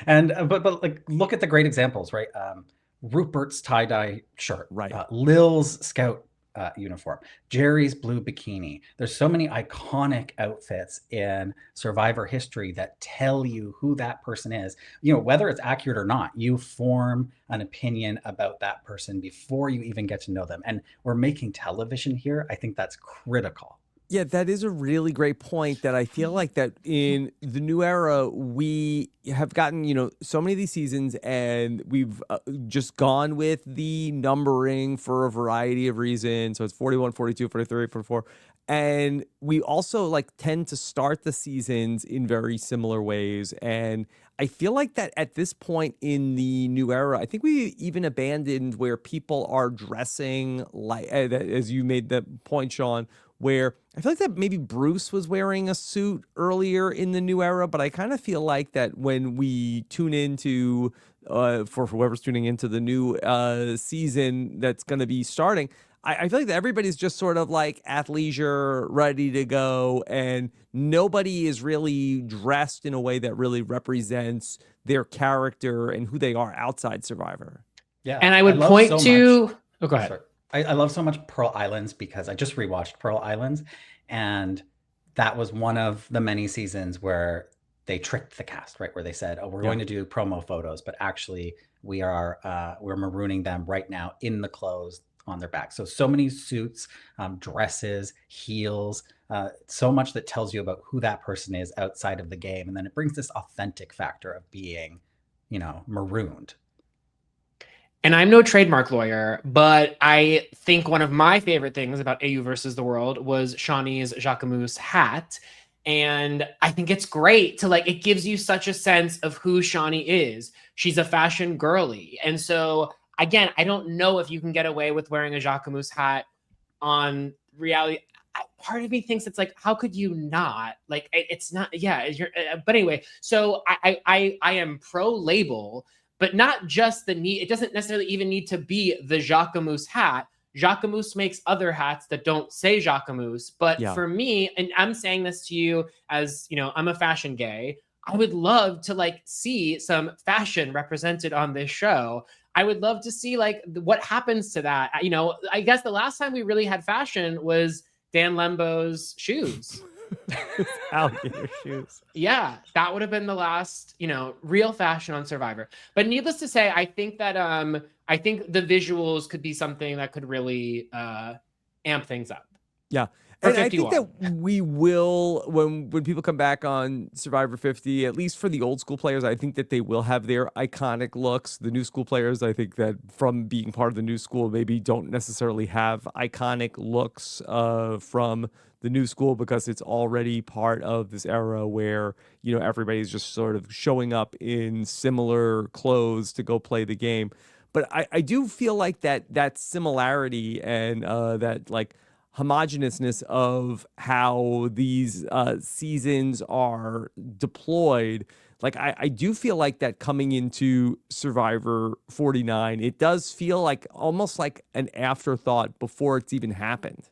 But like, look at the great examples, right? Rupert's tie-dye shirt,
right?
Lil's scout uniform, Jerry's blue bikini. There's so many iconic outfits in Survivor history that tell you who that person is. Whether it's accurate or not, you form an opinion about that person before you even get to know them. And we're making television here. I think that's critical.
Yeah, that is a really great point, that I feel like that in the new era, we have gotten, so many of these seasons, and we've just gone with the numbering for a variety of reasons. So it's 41, 42, 43, 44. And we also tend to start the seasons in very similar ways. And I feel like that at this point in the new era, I think we even abandoned where people are dressing like, as you made the point, Sean, where I feel like that maybe Bruce was wearing a suit earlier in the new era, but I kind of feel like that when we tune into, for whoever's tuning into the new season that's going to be starting, I feel like that everybody's just sort of like athleisure, ready to go, and nobody is really dressed in a way that really represents their character and who they are outside Survivor.
Yeah,
and I would point to... Oh, go ahead.
Sorry. I love so much Pearl Islands because I just rewatched Pearl Islands, and that was one of the many seasons where they tricked the cast, right? Where they said, "Oh, we're going to do promo photos, but actually we're marooning them right now in the clothes on their back." So many suits, dresses, heels, so much that tells you about who that person is outside of the game, and then it brings this authentic factor of being, marooned.
And I'm no trademark lawyer, but I think one of my favorite things about AU versus the world was Shawnee's Jacquemus hat. And I think it's great to it gives you such a sense of who Shawnee is. She's a fashion girly. And so, again, I don't know if you can get away with wearing a Jacquemus hat on reality. Part of me thinks it's how could you not? It's not, yeah. But anyway, so I am pro label. but not just the need. It doesn't necessarily even need to be the Jacquemus hat. Jacquemus makes other hats that don't say Jacquemus. But
Yeah.
for me, and I'm saying this to you as, you know, I'm a fashion gay, I would love to like see some fashion represented on this show. I would love to see like what happens to that. You know, I guess the last time we really had fashion was Dan Lembo's shoes.
Alligator shoes.
Yeah, that would have been the last, you know, real fashion on Survivor. But needless to say, I think that I think the visuals could be something that could really amp things up.
Yeah.
For
And I think
51.
that we will, when people come back on Survivor 50, at least for the old school players, I think that they will have their iconic looks. The new school players, I think that from being part of the new school, maybe don't necessarily have iconic looks from the new school, because it's already part of this era where, you know, everybody's just sort of showing up in similar clothes to go play the game. But I do feel like that similarity and that like homogeneousness of how these seasons are deployed, like I do feel like that coming into Survivor 49, it does feel like almost like an afterthought before it's even happened.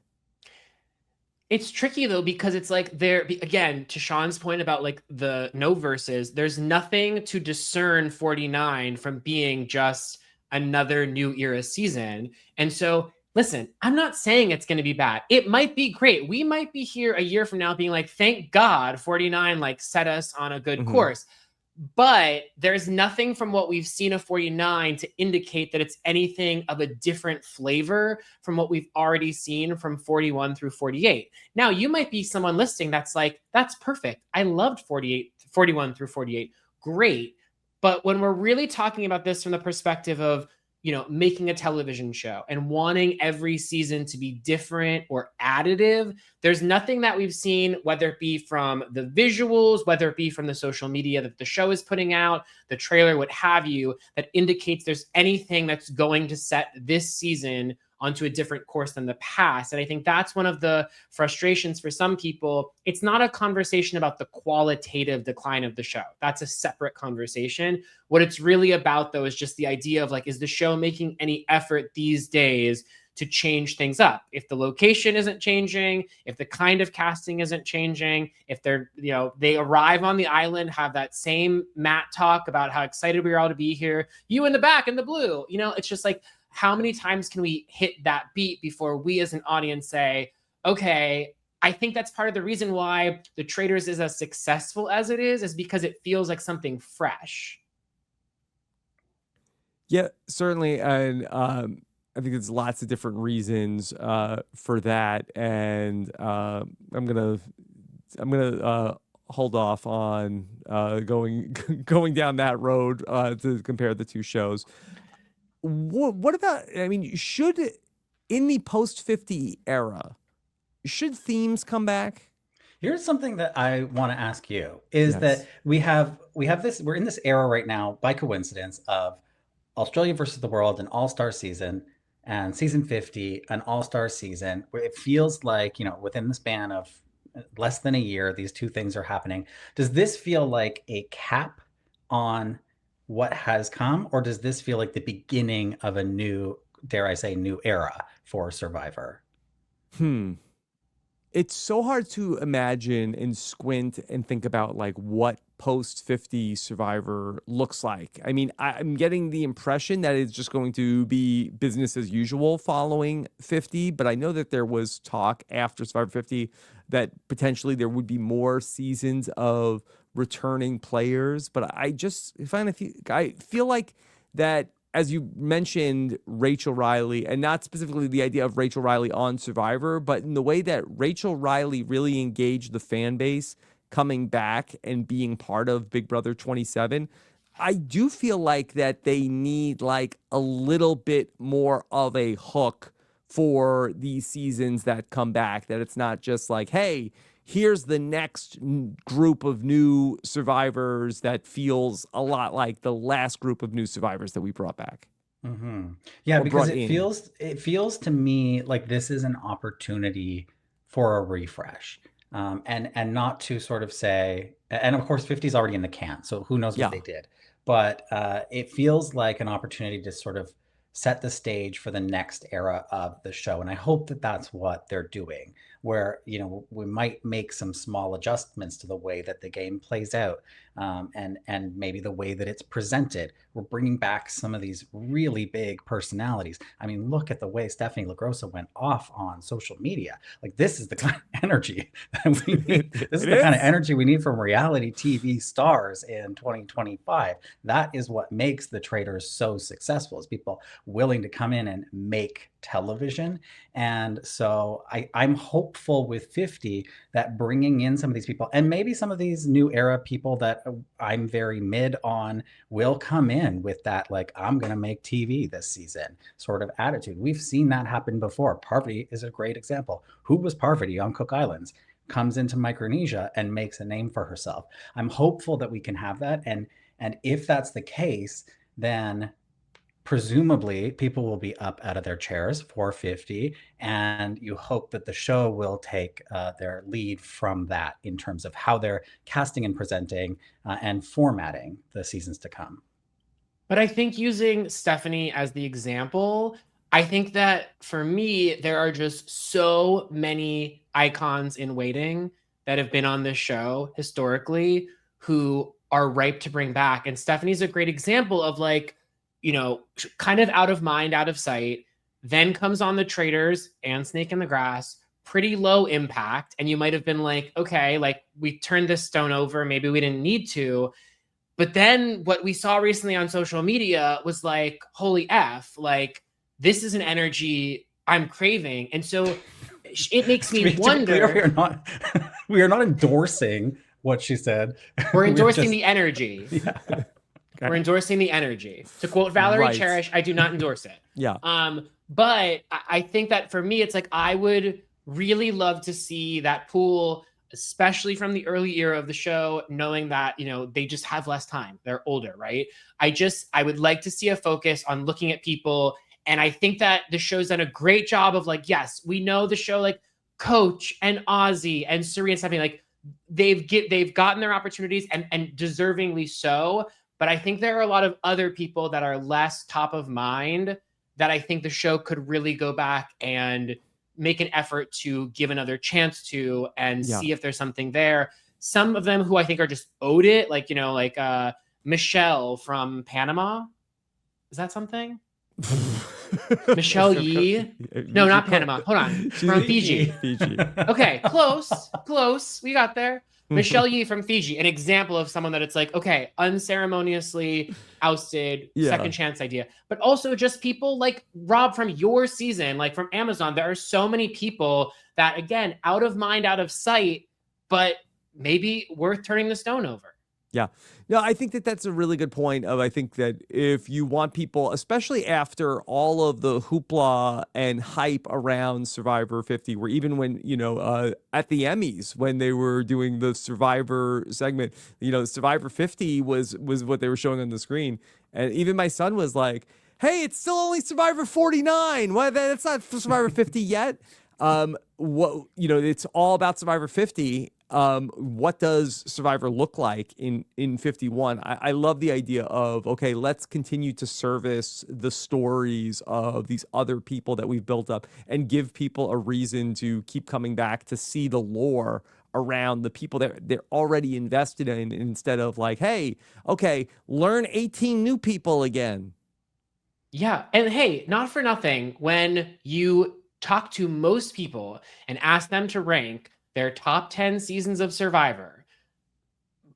It's tricky though, because it's like there again, to Sean's point about like the no verses, there's nothing to discern 49 from being just another new era season. And so listen, I'm not saying it's going to be bad. It might be great. We might be here a year from now being like, thank God 49 like set us on a good course. But there's nothing from what we've seen of 49 to indicate that it's anything of a different flavor from what we've already seen from 41 through 48. Now, you might be someone listening that's like, that's perfect. I loved 41 through 48. Great. But when we're really talking about this from the perspective of, you know, making a television show and wanting every season to be different or additive, there's nothing that we've seen, whether it be from the visuals, whether it be from the social media that the show is putting out, the trailer, what have you, that indicates there's anything that's going to set this season onto a different course than the past. And I think that's one of the frustrations for some people. It's not a conversation about the qualitative decline of the show. That's a separate conversation. What it's really about, though, is just the idea of like, is the show making any effort these days to change things up? If the location isn't changing, if the kind of casting isn't changing, if they're, you know, they arrive on the island, have that same Matt talk about how excited we are all to be here, you in the back in the blue, you know, it's just like, how many times can we hit that beat before we as an audience say, okay, I think that's part of the reason why the Traitors is as successful as it is because it feels like something fresh.
Yeah, certainly. And I think there's lots of different reasons for that. And I'm gonna hold off on going down that road to compare the two shows. What about, I mean, should, in the post 50 era, should themes come back?
Here's something that I want to ask you is
Yes.
that we have this, we're in this era right now by coincidence of Australia versus the world, an all-star season, and season 50, an all-star season, where it feels like, you know, within the span of less than a year, these two things are happening. Does this feel like a cap on what has come, or does this feel like the beginning of a new, dare I say, new era for Survivor?
It's so hard to imagine and squint and think about like what post 50 Survivor looks like. I mean, I'm getting the impression that it's just going to be business as usual following 50, but I know that there was talk after Survivor 50 that potentially there would be more seasons of returning players. But I feel like that, as you mentioned, Rachel Riley, and not specifically the idea of Rachel Riley on Survivor, but in the way that Rachel Riley really engaged the fan base coming back and being part of Big Brother 27, I do feel like that they need like a little bit more of a hook for these seasons that come back, that it's not just like, hey, here's the next group of new survivors that feels a lot like the last group of new survivors that we brought back.
Yeah,
Or
because
brought in.
it feels to me like this is an opportunity for a refresh, and not to sort of say, and of course 50 is already in the can, so who knows what
Yeah.
they did. but it feels like an opportunity to sort of set the stage for the next era of the show. And I hope that that's what they're doing, where, you know, we might make some small adjustments to the way that the game plays out, and maybe the way that it's presented. We're bringing back some of these really big personalities. I mean, look at the way Stephanie LaGrossa went off on social media. Like, this is the kind of energy that we need. This is the kind of energy we need from reality TV stars in 2025. That is what makes the Traitors so successful, is people willing to come in and make television. And so I'm hopeful with 50 that bringing in some of these people, and maybe some of these new era people that I'm very mid on, will come in with that, like, I'm going to make TV this season sort of attitude. We've seen that happen before. Parvati is a great example. Who was Parvati on Cook Islands? Comes into Micronesia and makes a name for herself. I'm hopeful that we can have that. And if that's the case, then presumably people will be up out of their chairs for 50, and you hope that the show will take their lead from that in terms of how they're casting and presenting and formatting the seasons to come.
But I think, using Stephanie as the example, I think that for me, there are just so many icons in waiting that have been on this show historically who are ripe to bring back. And Stephanie's a great example of, like, you know, kind of out of mind, out of sight, then comes on the Traitors and Snake in the Grass, pretty low impact. And you might have been like, okay, like, we turned this stone over, maybe we didn't need to. But then what we saw recently on social media was like, holy F, like, this is an energy I'm craving. And so it makes me wonder.
We are not endorsing what she said.
We're endorsing the energy.
Yeah.
Okay. We're endorsing the energy. To quote Valerie Cherish, I do not endorse it.
Yeah.
But I think that for me, it's like, I would really love to see that pool, especially from the early era of the show, knowing that, you know, they just have less time. They're older, right? I would like to see a focus on looking at people. And I think that the show's done a great job of, like, yes, we know the show, like Coach and Ozzy and Suri and Stephanie, like, they've gotten their opportunities, and deservingly so. But I think there are a lot of other people that are less top of mind that I think the show could really go back and make an effort to give another chance to, and see if there's something there. Some of them who I think are just owed it, like, you know, like Michelle from Panama. Is that something? Michelle Yee? No, not Panama. Hold on. From Fiji. Okay, close. We got there. Michelle Yee from Fiji, an example of someone that it's like, okay, unceremoniously ousted, second chance idea. But also just people like Rob from your season, like from Amazon. There are so many people that, again, out of mind, out of sight, but maybe worth turning the stone over.
Yeah. No, I think that that's a really good point. I think that if you want people, especially after all of the hoopla and hype around Survivor 50, where even when, you know, at the Emmys, when they were doing the Survivor segment, you know, Survivor 50 was what they were showing on the screen. And even my son was like, hey, it's still only Survivor 49. Why, that's not Survivor 50 yet. What, you know, it's all about Survivor 50. What does Survivor look like in 51? I love the idea of, okay, let's continue to service the stories of these other people that we've built up and give people a reason to keep coming back to see the lore around the people that they're already invested in, instead of like, hey, okay, learn 18 new people again.
Yeah. And hey, not for nothing, when you talk to most people and ask them to rank their top 10 seasons of Survivor,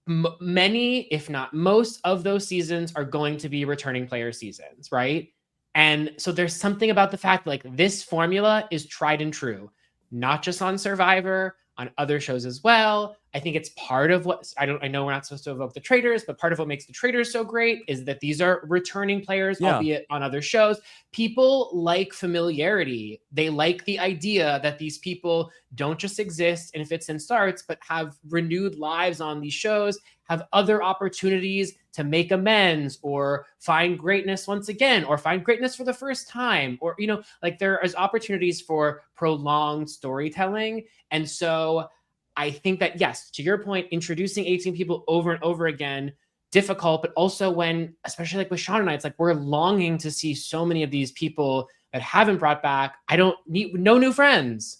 many, if not most, of those seasons are going to be returning player seasons, right? And so there's something about the fact, like, this formula is tried and true, not just on Survivor, on other shows as well. I think it's part of what, I know we're not supposed to evoke the Traitors, but part of what makes the Traitors so great is that these are returning players, albeit on other shows. People like familiarity. They like the idea that these people don't just exist in fits and starts, but have renewed lives on these shows, have other opportunities to make amends or find greatness once again, or find greatness for the first time, or, you know, like, there is opportunities for prolonged storytelling. And so I think that, yes, to your point, introducing 18 people over and over again difficult, but also when, especially like with Sean and I, it's like we're longing to see so many of these people that haven't brought back. I don't need no new friends.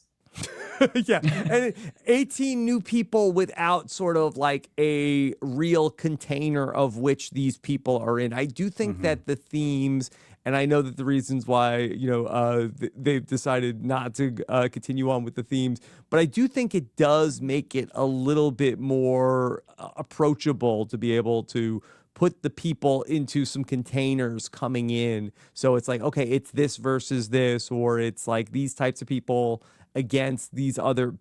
Yeah, and 18 new people without sort of like a real container of which these people are in. I do think that the themes, and I know that the reasons why, they've decided not to continue on with the themes, but I do think it does make it a little bit more approachable to be able to put the people into some containers coming in. So it's like, okay, it's this versus this, or it's like these types of people pitted against these other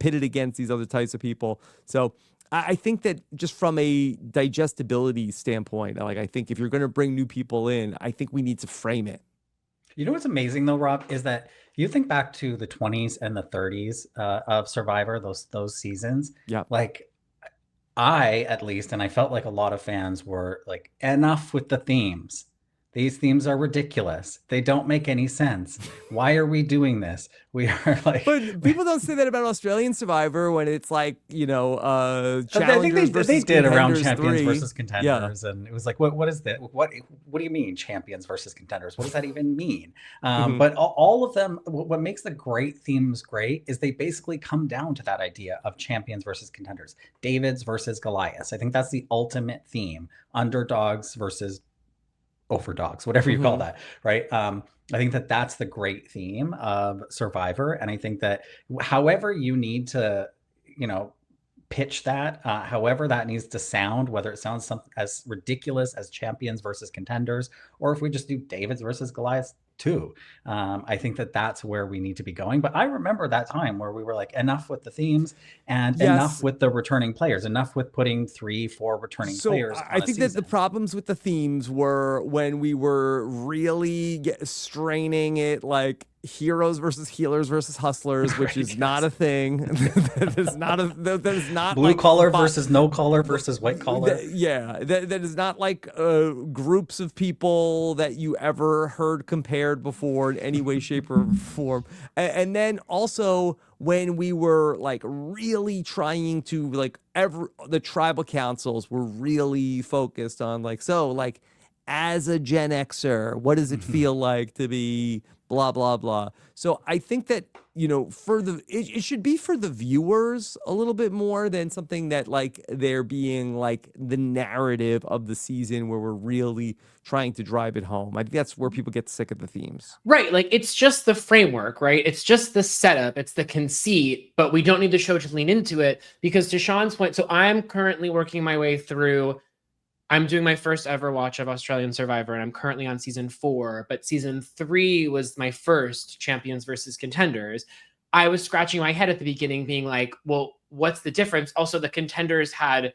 types of people. So I think that just from a digestibility standpoint, like I think if you're going to bring new people in, I think we need to frame it.
You know what's amazing though, Rob, is that you think back to the 20s and the 30s of Survivor, those seasons.
Yeah.
Like I, at least, and I felt like a lot of fans were like, enough with the themes. These themes are ridiculous. They don't make any sense. Why are we doing this? We are like...
But people don't say that about Australian Survivor when it's like,
I
challengers
think
versus
they did around
contenders
champions
3.
versus contenders, and it was like, what is that? What do you mean champions versus contenders? What does that even mean? But all of them, what makes the great themes great is they basically come down to that idea of champions versus contenders, Davids versus Goliaths. I think that's the ultimate theme. Underdogs versus overdogs, whatever you call that, right? I think that that's the great theme of Survivor, and I think that however you need to, pitch that, however that needs to sound, whether it sounds as ridiculous as champions versus contenders, or if we just do Davids versus Goliaths too, I think that that's where we need to be going. But I remember that time where we were like, enough with the themes and enough with the returning players, enough with putting 3-4 returning players.
I think that the problems with the themes were when we were really straining it, like heroes versus healers versus hustlers, which is not a thing. That is not
blue collar versus no collar versus white collar.
That is not like groups of people that you ever heard compared before in any way, shape, or form. And then also when we were like really trying to the tribal councils were really focused on as a Gen Xer, what does it feel like to be blah, blah, blah. So I think that, it should be for the viewers a little bit more than something that they're being the narrative of the season where we're really trying to drive it home. I think that's where people get sick of the themes.
Right. It's just the framework, right? It's just the setup. It's the conceit, but we don't need the show to lean into it because to Sean's point, so I'm currently working my way through. I'm doing my first ever watch of Australian Survivor, and I'm currently on season 4, but season 3 was my first champions versus contenders. I was scratching my head at the beginning being like, well, what's the difference? Also, the contenders had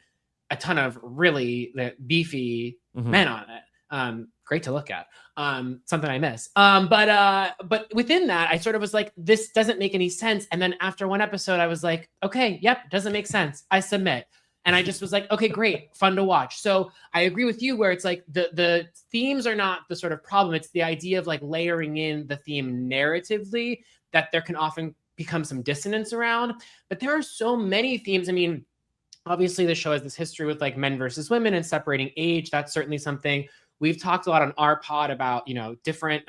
a ton of really beefy men on it. Great to look at. Something I miss. But within that, I sort of was like, this doesn't make any sense. And then after one episode, I was like, okay, yep, doesn't make sense. I submit. And I just was like, okay, great, fun to watch. So I agree with you where it's like the themes are not the sort of problem. It's the idea of layering in the theme narratively that there can often become some dissonance around. But there are so many themes. I mean, obviously the show has this history with men versus women and separating age. That's certainly something we've talked a lot on our pod about, different,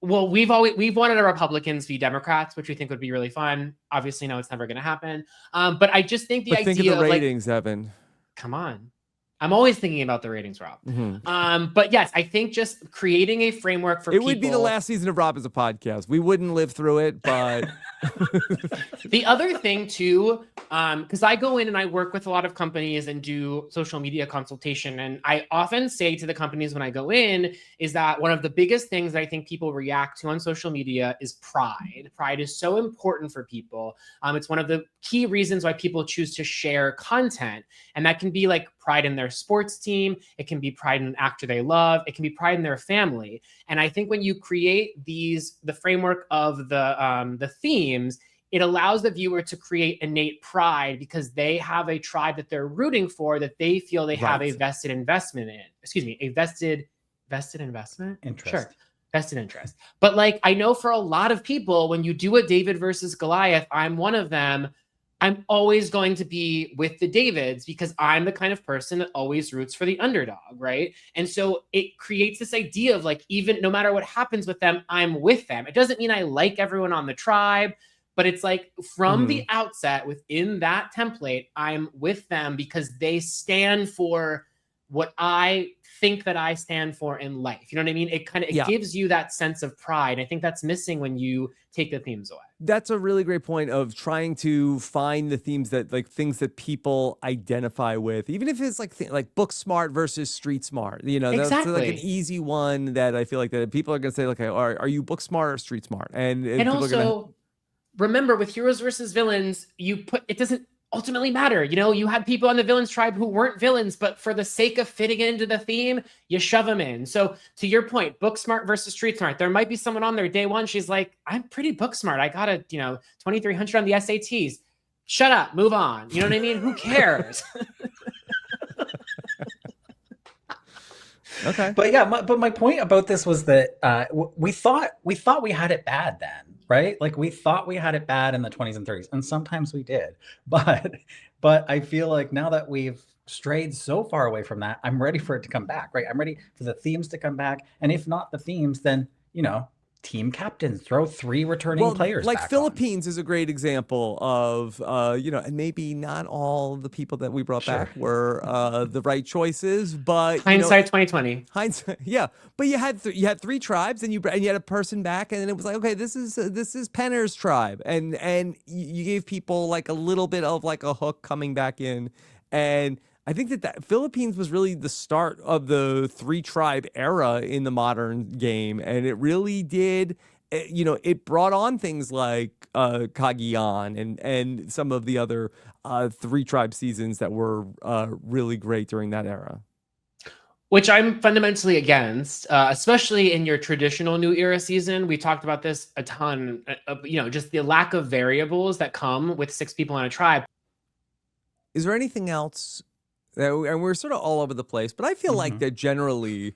well, we've wanted a Republicans v. Democrats, which we think would be really fun. Obviously, no, it's never going to happen. But I just think the idea
think of the ratings, Evan.
Come on. I'm always thinking about the ratings, Rob. But yes, I think just creating a framework for people.
It would be the last season of Rob as a podcast. We wouldn't live through it, but...
The other thing too, because I go in and I work with a lot of companies and do social media consultation. And I often say to the companies when I go in is that one of the biggest things that I think people react to on social media is pride. Pride is so important for people. It's one of the key reasons why people choose to share content. And that can be pride in their sports team. It can be pride in an actor they love. It can be pride in their family. And I think when you create the framework of the themes, it allows the viewer to create innate pride because they have a tribe that they're rooting for that they feel they have a vested investment in. Excuse me, a vested investment?
Interest.
Sure. Vested interest. But I know for a lot of people, when you do a David versus Goliath, I'm one of them. I'm always going to be with the Davids because I'm the kind of person that always roots for the underdog, right? And so it creates this idea of like, even no matter what happens with them, I'm with them. It doesn't mean I like everyone on the tribe, but it's like from the outset within that template, I'm with them because they stand for what I think that I stand for in life. You know what I mean? It kind of it gives you that sense of pride. I think that's missing when you take the themes away.
That's a really great point of trying to find the themes that like things that people identify with, even if it's like book smart versus street smart. You know, that's like an easy one that I feel like that people are gonna say, okay, are you book smart or street smart? And people
also
are gonna
remember with heroes versus villains, it doesn't ultimately matter. You know, you had people on the villains tribe who weren't villains, but for the sake of fitting into the theme, you shove them in. So to your point, book smart versus street smart, there might be someone on there day one. She's like, I'm pretty book smart. I got a, 2,300 on the SATs. Shut up, move on. You know what I mean? Who cares?
Okay. But yeah, my point about this was that we thought we had it bad then. Right? Like we thought we had it bad in the 20s and 30s, and sometimes we did. But I feel like now that we've strayed so far away from that, I'm ready for it to come back, right? I'm ready for the themes to come back. And if not the themes, then, team captains, throw 3 returning players
like
back
Philippines is a great example of and maybe not all the people that we brought back were the right choices, but
hindsight 2020.
Hindsight, yeah. But you had 3 tribes, and you had a person back, and it was like, okay, this is Penner's tribe, and you gave people like a little bit of like a hook coming back in, and I think that Philippines was really the start of the 3-tribe era in the modern game, and it really did. It brought on things like Cagayan and some of the other 3-tribe seasons that were really great during that era.
Which I'm fundamentally against, especially in your traditional New Era season. We talked about this a ton, just the lack of variables that come with 6 people on a tribe.
Is there anything else? And we're sort of all over the place, but I feel like that generally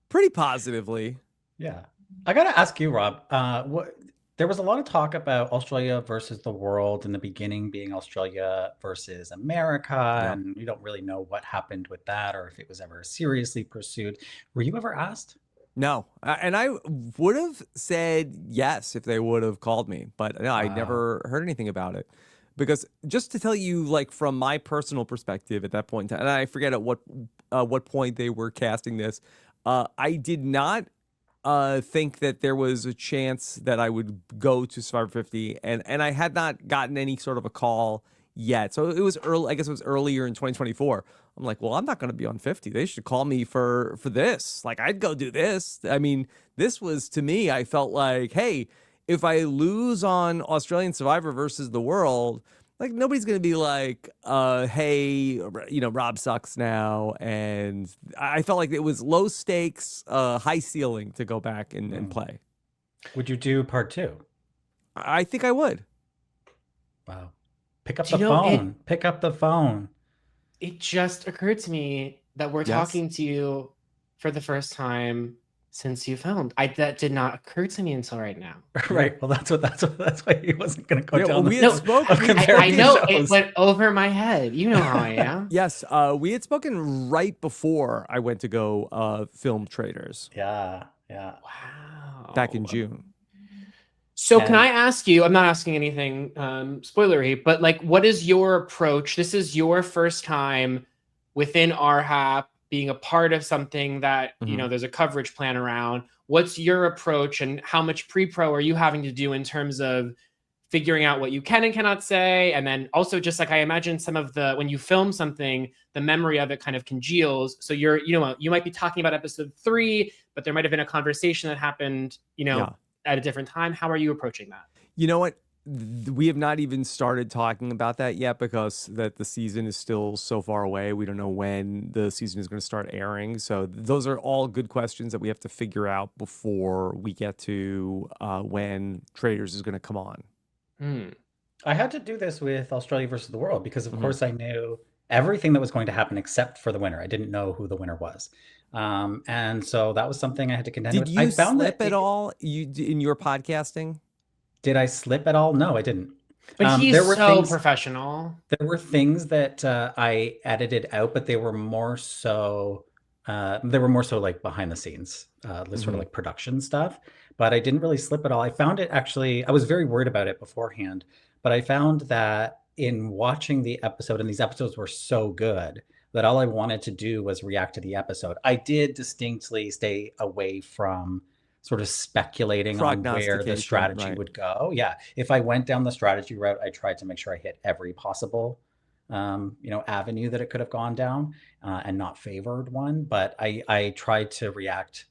pretty positively.
Yeah. I got to ask you, Rob, there was a lot of talk about Australia versus the world in the beginning being Australia versus America, and we don't really know what happened with that or if it was ever seriously pursued. Were you ever asked?
No. And I would have said yes if they would have called me, but no, I never heard anything about it. Because just to tell you, like from my personal perspective at that point in time, and I forget at what point they were casting this, I did not think that there was a chance that I would go to Survivor 50, and I had not gotten any sort of a call yet. So it was early. I guess it was earlier in 2024. I'm like, well, I'm not going to be on 50. They should call me for this. Like, I'd go do this. I mean, this was, to me, I felt like, hey, if I lose on Australian Survivor versus the world, like nobody's going to be like, hey, Rob sucks now. And I felt like it was low stakes, high ceiling to go back and play.
Would you do part 2?
I think I would.
Wow. Pick up the phone. Pick up the phone.
It just occurred to me that we're talking to you for the first time since you filmed. That did not occur to me until right now.
Right. Well, that's why he wasn't going to go down.
We had spoken.
I know it went over my head. You know how I am.
Yes. We had spoken right before I went to go film Traitors.
Yeah.
Wow.
Back in June.
So can I ask you, I'm not asking anything spoilery, but like, what is your approach? This is your first time within RHAP being a part of something that, there's a coverage plan around. What's your approach, and how much pre-pro are you having to do in terms of figuring out what you can and cannot say? And then also just like, I imagine some of when you film something, the memory of it kind of congeals. So you might be talking about episode 3, but there might've been a conversation that happened, at a different time. How are you approaching that?
You know what? We have not even started talking about that yet because the season is still so far away. We don't know when the season is going to start airing. So those are all good questions that we have to figure out before we get to when Traitors is going to come on.
I had to do this with Australia versus the world because, of course, I knew everything that was going to happen except for the winner. I didn't know who the winner was. And so that was something I had to contend with.
Did you slip at all in your podcasting?
Did I slip at all? No, I didn't.
But he's
There were
so
things.
professional.
There were things that I edited out, but they were more so like behind the scenes, sort of
Mhm.
like production stuff. But I didn't really slip at all. I found it actually. I was very worried about it beforehand, but I found that in watching the episode, and these episodes were so good that all I wanted to do was react to the episode. I did distinctly stay away from sort of speculating on where the
Prognostication,
strategy
right.
would go. Yeah, if I went down the strategy route, I tried to make sure I hit every possible avenue that it could have gone down, and not favored one. But I tried to react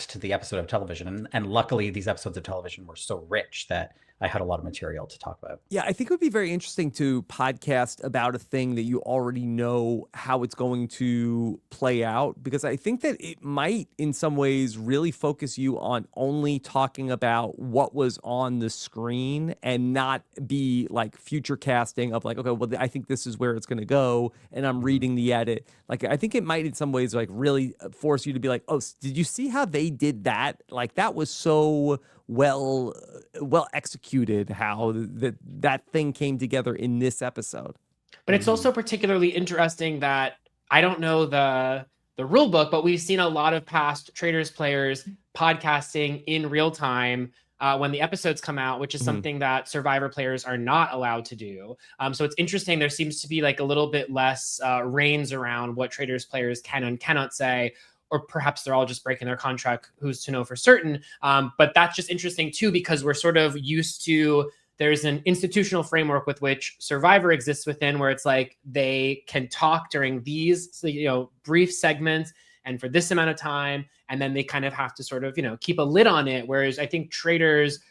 to the episode of television, and luckily these episodes of television were so rich that I had a lot of material to talk about.
Yeah, I think it would be very interesting to podcast about a thing that you already know how it's going to play out, because I think that it might, in some ways, really focus you on only talking about what was on the screen and not be like future casting of like, okay, well, I think this is where it's going to go, and I'm
Mhm.
reading the edit. Like, I think it might, in some ways, like really force you to be like, oh, did you see how they did that? Like, that was so well executed how that thing came together in this episode.
But it's also particularly interesting that I don't know the rule book, but we've seen a lot of past Traitors players podcasting in real time when the episodes come out, which is something that Survivor players are not allowed to do. So it's interesting. There seems to be like a little bit less reins around what Traitors players can and cannot say, or perhaps they're all just breaking their contract. Who's to know for certain? But that's just interesting too, because we're sort of used to, there's an institutional framework with which Survivor exists within, where it's like they can talk during these, brief segments and for this amount of time, and then they kind of have to sort of, keep a lid on it. Whereas I think Traitors,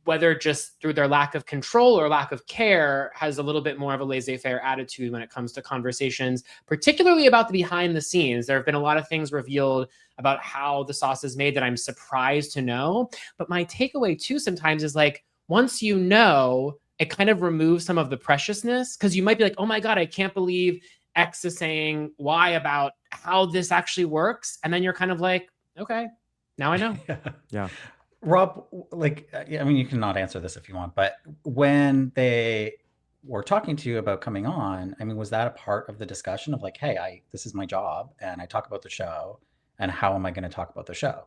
whether just through their lack of control or lack of care, has a little bit more of a laissez-faire attitude when it comes to conversations, particularly about the behind the scenes. There have been a lot of things revealed about how the sauce is made that I'm surprised to know. But my takeaway too sometimes is like, once you know, it kind of removes some of the preciousness, because you might be like, oh my God, I can't believe X is saying Y about how this actually works. And then you're kind of like, okay, now I know.
Yeah.
Rob, like, I mean, you can not answer this if you want, but when they were talking to you about coming on, I mean, was that a part of the discussion of like, hey, this is my job and I talk about the show, and how am I going to talk about the show?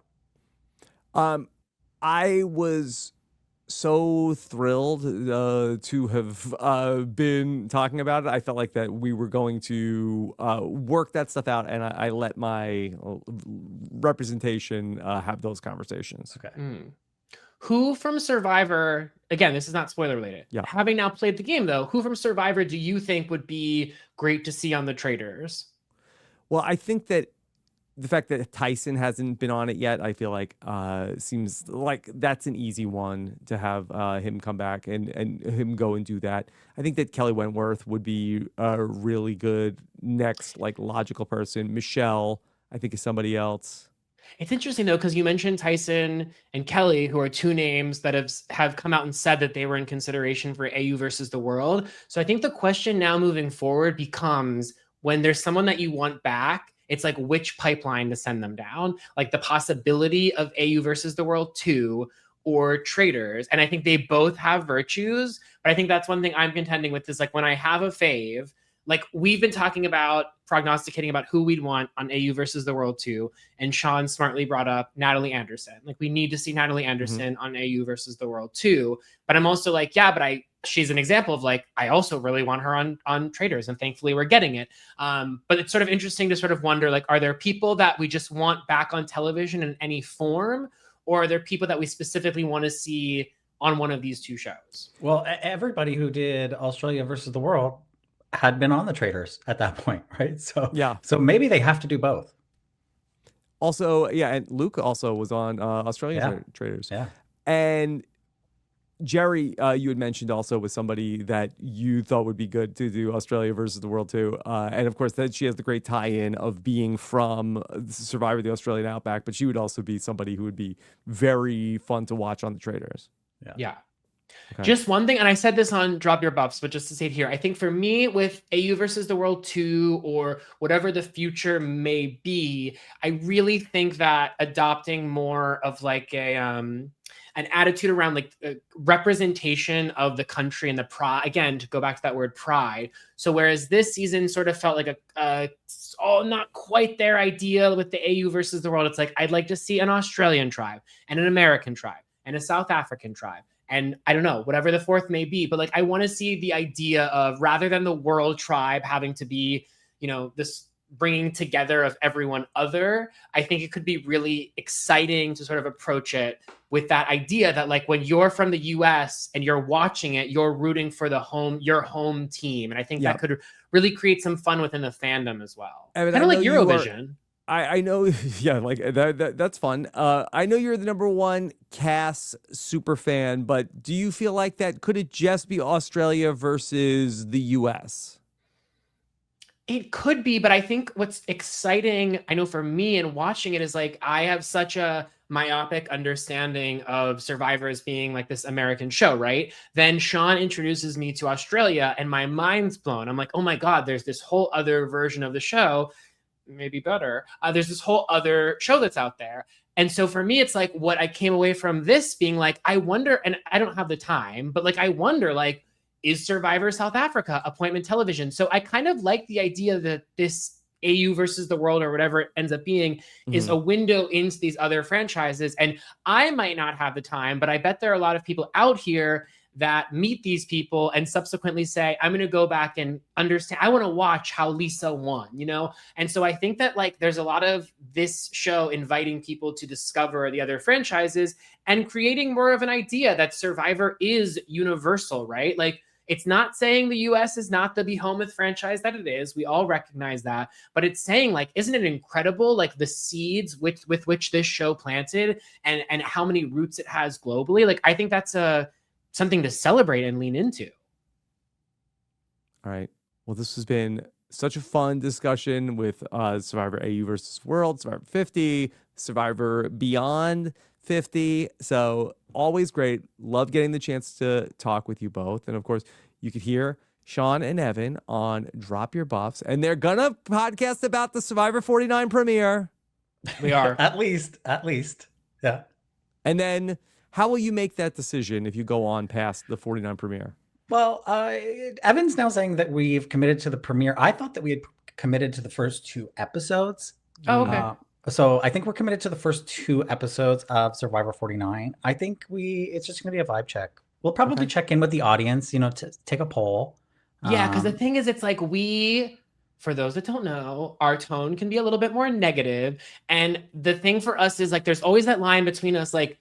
I was so thrilled to have been talking about it. I felt like that we were going to work that stuff out, and I let my representation have those conversations.
Okay.
Who from Survivor, again, this is not spoiler related.
Yeah.
Having now played the game though, who from Survivor do you think would be great to see on the Traitors?
Well, I think that the fact that Tyson hasn't been on it yet, I feel like seems like that's an easy one to have him come back and him go and do that. I think that Kelly Wentworth would be a really good next like logical person. Michelle, I think, is somebody else.
It's interesting though, because you mentioned Tyson and Kelly, who are two names that have come out and said that they were in consideration for AU versus the world. So I think the question now moving forward becomes, when there's someone that you want back, it's like which pipeline to send them down, like the possibility of AU versus the world 2 or Traitors. And I think they both have virtues, but I think that's one thing I'm contending with is like when I have a fave, like we've been talking about prognosticating about who we'd want on AU versus the world 2, and Sean smartly brought up Natalie Anderson. Like we need to see Natalie Anderson on AU versus the world 2. But I'm also like, yeah, but she's an example of like, I also really want her on Traitors, and thankfully we're getting it. But it's sort of interesting to sort of wonder, like, are there people that we just want back on television in any form, or are there people that we specifically want to see on one of these two shows?
Well, everybody who did Australia versus the world had been on the Traitors at that point, right? So
Yeah.
So maybe they have to do both.
Also, yeah, and Luke also was on Australia Traitors.
Yeah.
And Jerry, you had mentioned also was somebody that you thought would be good to do Australia versus the world too. And of course, then she has the great tie-in of being from Survivor the Australian Outback, but she would also be somebody who would be very fun to watch on the Traitors.
Yeah.
Okay.
Just one thing, and I said this on Drop Your Buffs, but just to say it here, I think for me with AU versus the World 2 or whatever the future may be, I really think that adopting more of like a an attitude around like representation of the country and the pride. Again, to go back to that word pride. So whereas this season sort of felt like a not quite their idea with the AU versus the world, it's like I'd like to see an Australian tribe and an American tribe and a South African tribe. And I don't know, whatever the fourth may be, but like I want to see the idea of, rather than the world tribe having to be, this bringing together of everyone other, I think it could be really exciting to sort of approach it with that idea that like when you're from the US and you're watching it, you're rooting for your home team. And I think that could really create some fun within the fandom as well.
I mean,
kind of like Eurovision.
I know, yeah, like that's fun. I know you're the #1 Cass super fan, but do you feel like that could it just be Australia versus the US?
It could be, but I think what's exciting, I know for me and watching it, is like I have such a myopic understanding of Survivor as being like this American show, right? Then Sean introduces me to Australia and my mind's blown. I'm like, oh my God, there's this whole other version of the show, maybe better. There's this whole other show that's out there. And so for me, it's like what I came away from this being like, I wonder, and I don't have the time, but like, I wonder, like, is Survivor South Africa appointment television? So I kind of like the idea that this AU versus the world or whatever it ends up being is a window into these other franchises. And I might not have the time, but I bet there are a lot of people out here that meet these people and subsequently say, I'm going to go back and understand. I want to watch how Lisa won, And so I think that like there's a lot of this show inviting people to discover the other franchises and creating more of an idea that Survivor is universal, right? Like, it's not saying the US is not the behemoth franchise that it is. We all recognize that. But it's saying, like, isn't it incredible, like, the seeds with which this show planted and how many roots it has globally? Like, I think that's something to celebrate and lean into.
All right. Well, this has been such a fun discussion with Survivor AU versus World, Survivor 50, Survivor Beyond 50. So always great. Love getting the chance to talk with you both. And of course, you could hear Sean and Evan on Drop Your Buffs, and they're gonna podcast about the Survivor 49 premiere.
We are.
at least. Yeah.
And then how will you make that decision if you go on past the 49 premiere?
Well, Evan's now saying that we've committed to the premiere. I thought that we had committed to the first 2 episodes.
Oh, okay.
So I think we're committed to the first 2 episodes of Survivor 49. I think it's just going to be a vibe check. We'll probably check in with the audience, to take a poll.
Yeah, because the thing is, it's like for those that don't know, our tone can be a little bit more negative. And the thing for us is like, there's always that line between us, like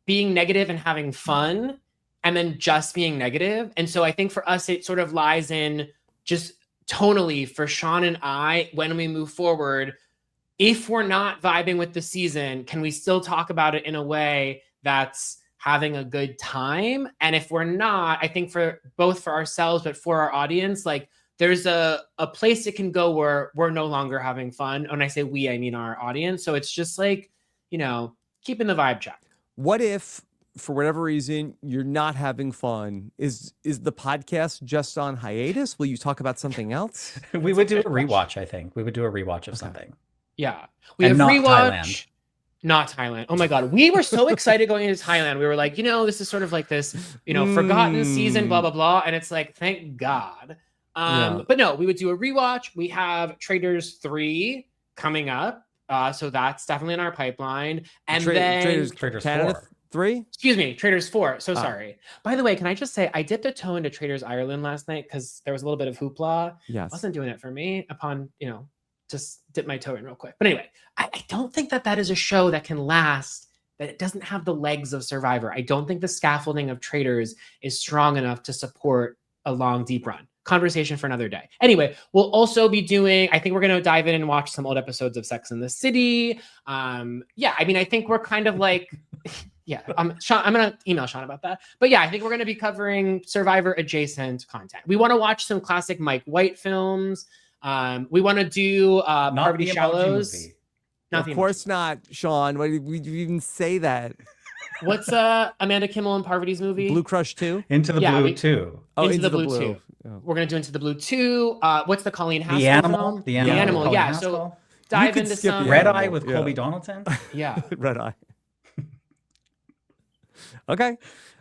being negative and having fun, and then just being negative. And so I think for us, it sort of lies in just tonally for Sean and I, when we move forward, if we're not vibing with the season, can we still talk about it in a way that's having a good time? And if we're not, I think for both for ourselves, but for our audience, like there's a place it can go where we're no longer having fun. When I say we, I mean our audience. So it's just like, keeping the vibe check.
What if, for whatever reason, you're not having fun? Is the podcast just on hiatus? Will you talk about something else?
We would do a rewatch, I think. We would do a rewatch of something.
Yeah. We have rewatch. Not Thailand. Oh my God. We were so excited going into Thailand. We were like, this is sort of like this, forgotten season, blah, blah, blah. And it's like, thank God. But no, we would do a rewatch. We have Traitors 3 coming up. So that's definitely in our pipeline. And then
Traitors
Canada
4.
3?
Excuse me, Traitors 4. So sorry. By the way, can I just say, I dipped a toe into Traitors Ireland last night because there was a little bit of hoopla.
Yes.
Wasn't doing it for me upon, just dip my toe in real quick. But anyway, I don't think that is a show that can last, that it doesn't have the legs of Survivor. I don't think the scaffolding of Traitors is strong enough to support a long, deep run. Conversation for another day. Anyway, we'll also be I think we're going to dive in and watch some old episodes of Sex and the City. I think we're kind of like, Sean, I'm going to email Sean about that. But yeah, I think we're going to be covering Survivor adjacent content. We want to watch some classic Mike White films. We want to do Parvati Shallows.
Of course not, Sean. Why did we even say that?
What's Amanda Kimmel and Parvati's movie?
Blue Crush 2?
Into the Blue 2.
Oh,
Into the Blue 2.
Oh.
We're going to do Into the Blue 2. What's the Colleen Haskell
The Animal?
film?
The Animal,
yeah.
Haskell.
So dive into some...
Red Eye with Colby Donaldson?
Yeah.
Red Eye. Okay.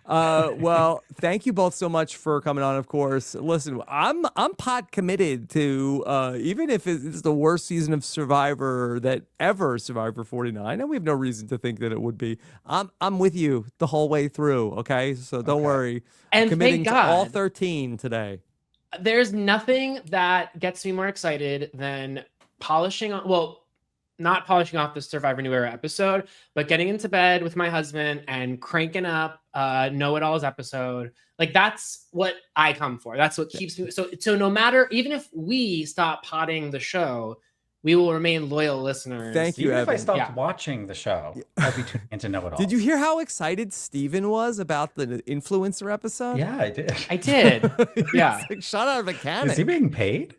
Well, thank you both so much for coming on. Of course, listen, I'm pot committed to even if it's the worst season of Survivor that ever Survivor 49, and we have no reason to think that it would be. I'm with you the whole way through. Okay, so don't worry. I'm
And
committing
thank
to all
God.
13 today.
There's nothing that gets me more excited than polishing on, well, not polishing off the Survivor New Era episode, but getting into bed with my husband and cranking up Know It All's episode. Like, that's what I come for. That's what keeps me. So no matter, even if we stop potting the show, we will remain loyal listeners.
Thank you,
Even if I
Evan.
stopped watching the show, I'd be tuning into Know It All.
Did you hear how excited Steven was about the influencer episode?
Yeah, I did.
I did. Yeah.
Like shot out of a cannon.
Is he being paid?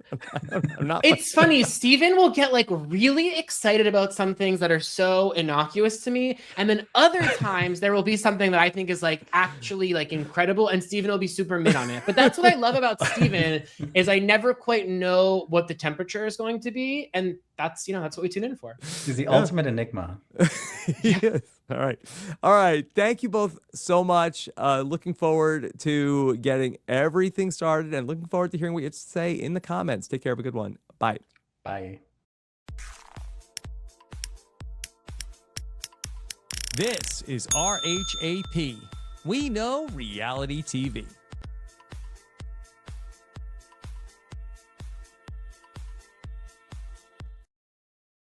I'm not.
It's funny. Steven will get like really excited about some things that are so innocuous to me. And then other times there will be something that I think is like actually like incredible. And Steven will be super mid on it. But that's what I love about Steven is I never quite know what the temperature is going to be. And that's, you know, that's what we tune in for.
He's the ultimate enigma.
Yes. All right. Thank you both so much. Looking forward to getting everything started and looking forward to hearing what you have to say in the comments. Take care. Have a good one. Bye.
Bye.
This is RHAP. We know reality TV.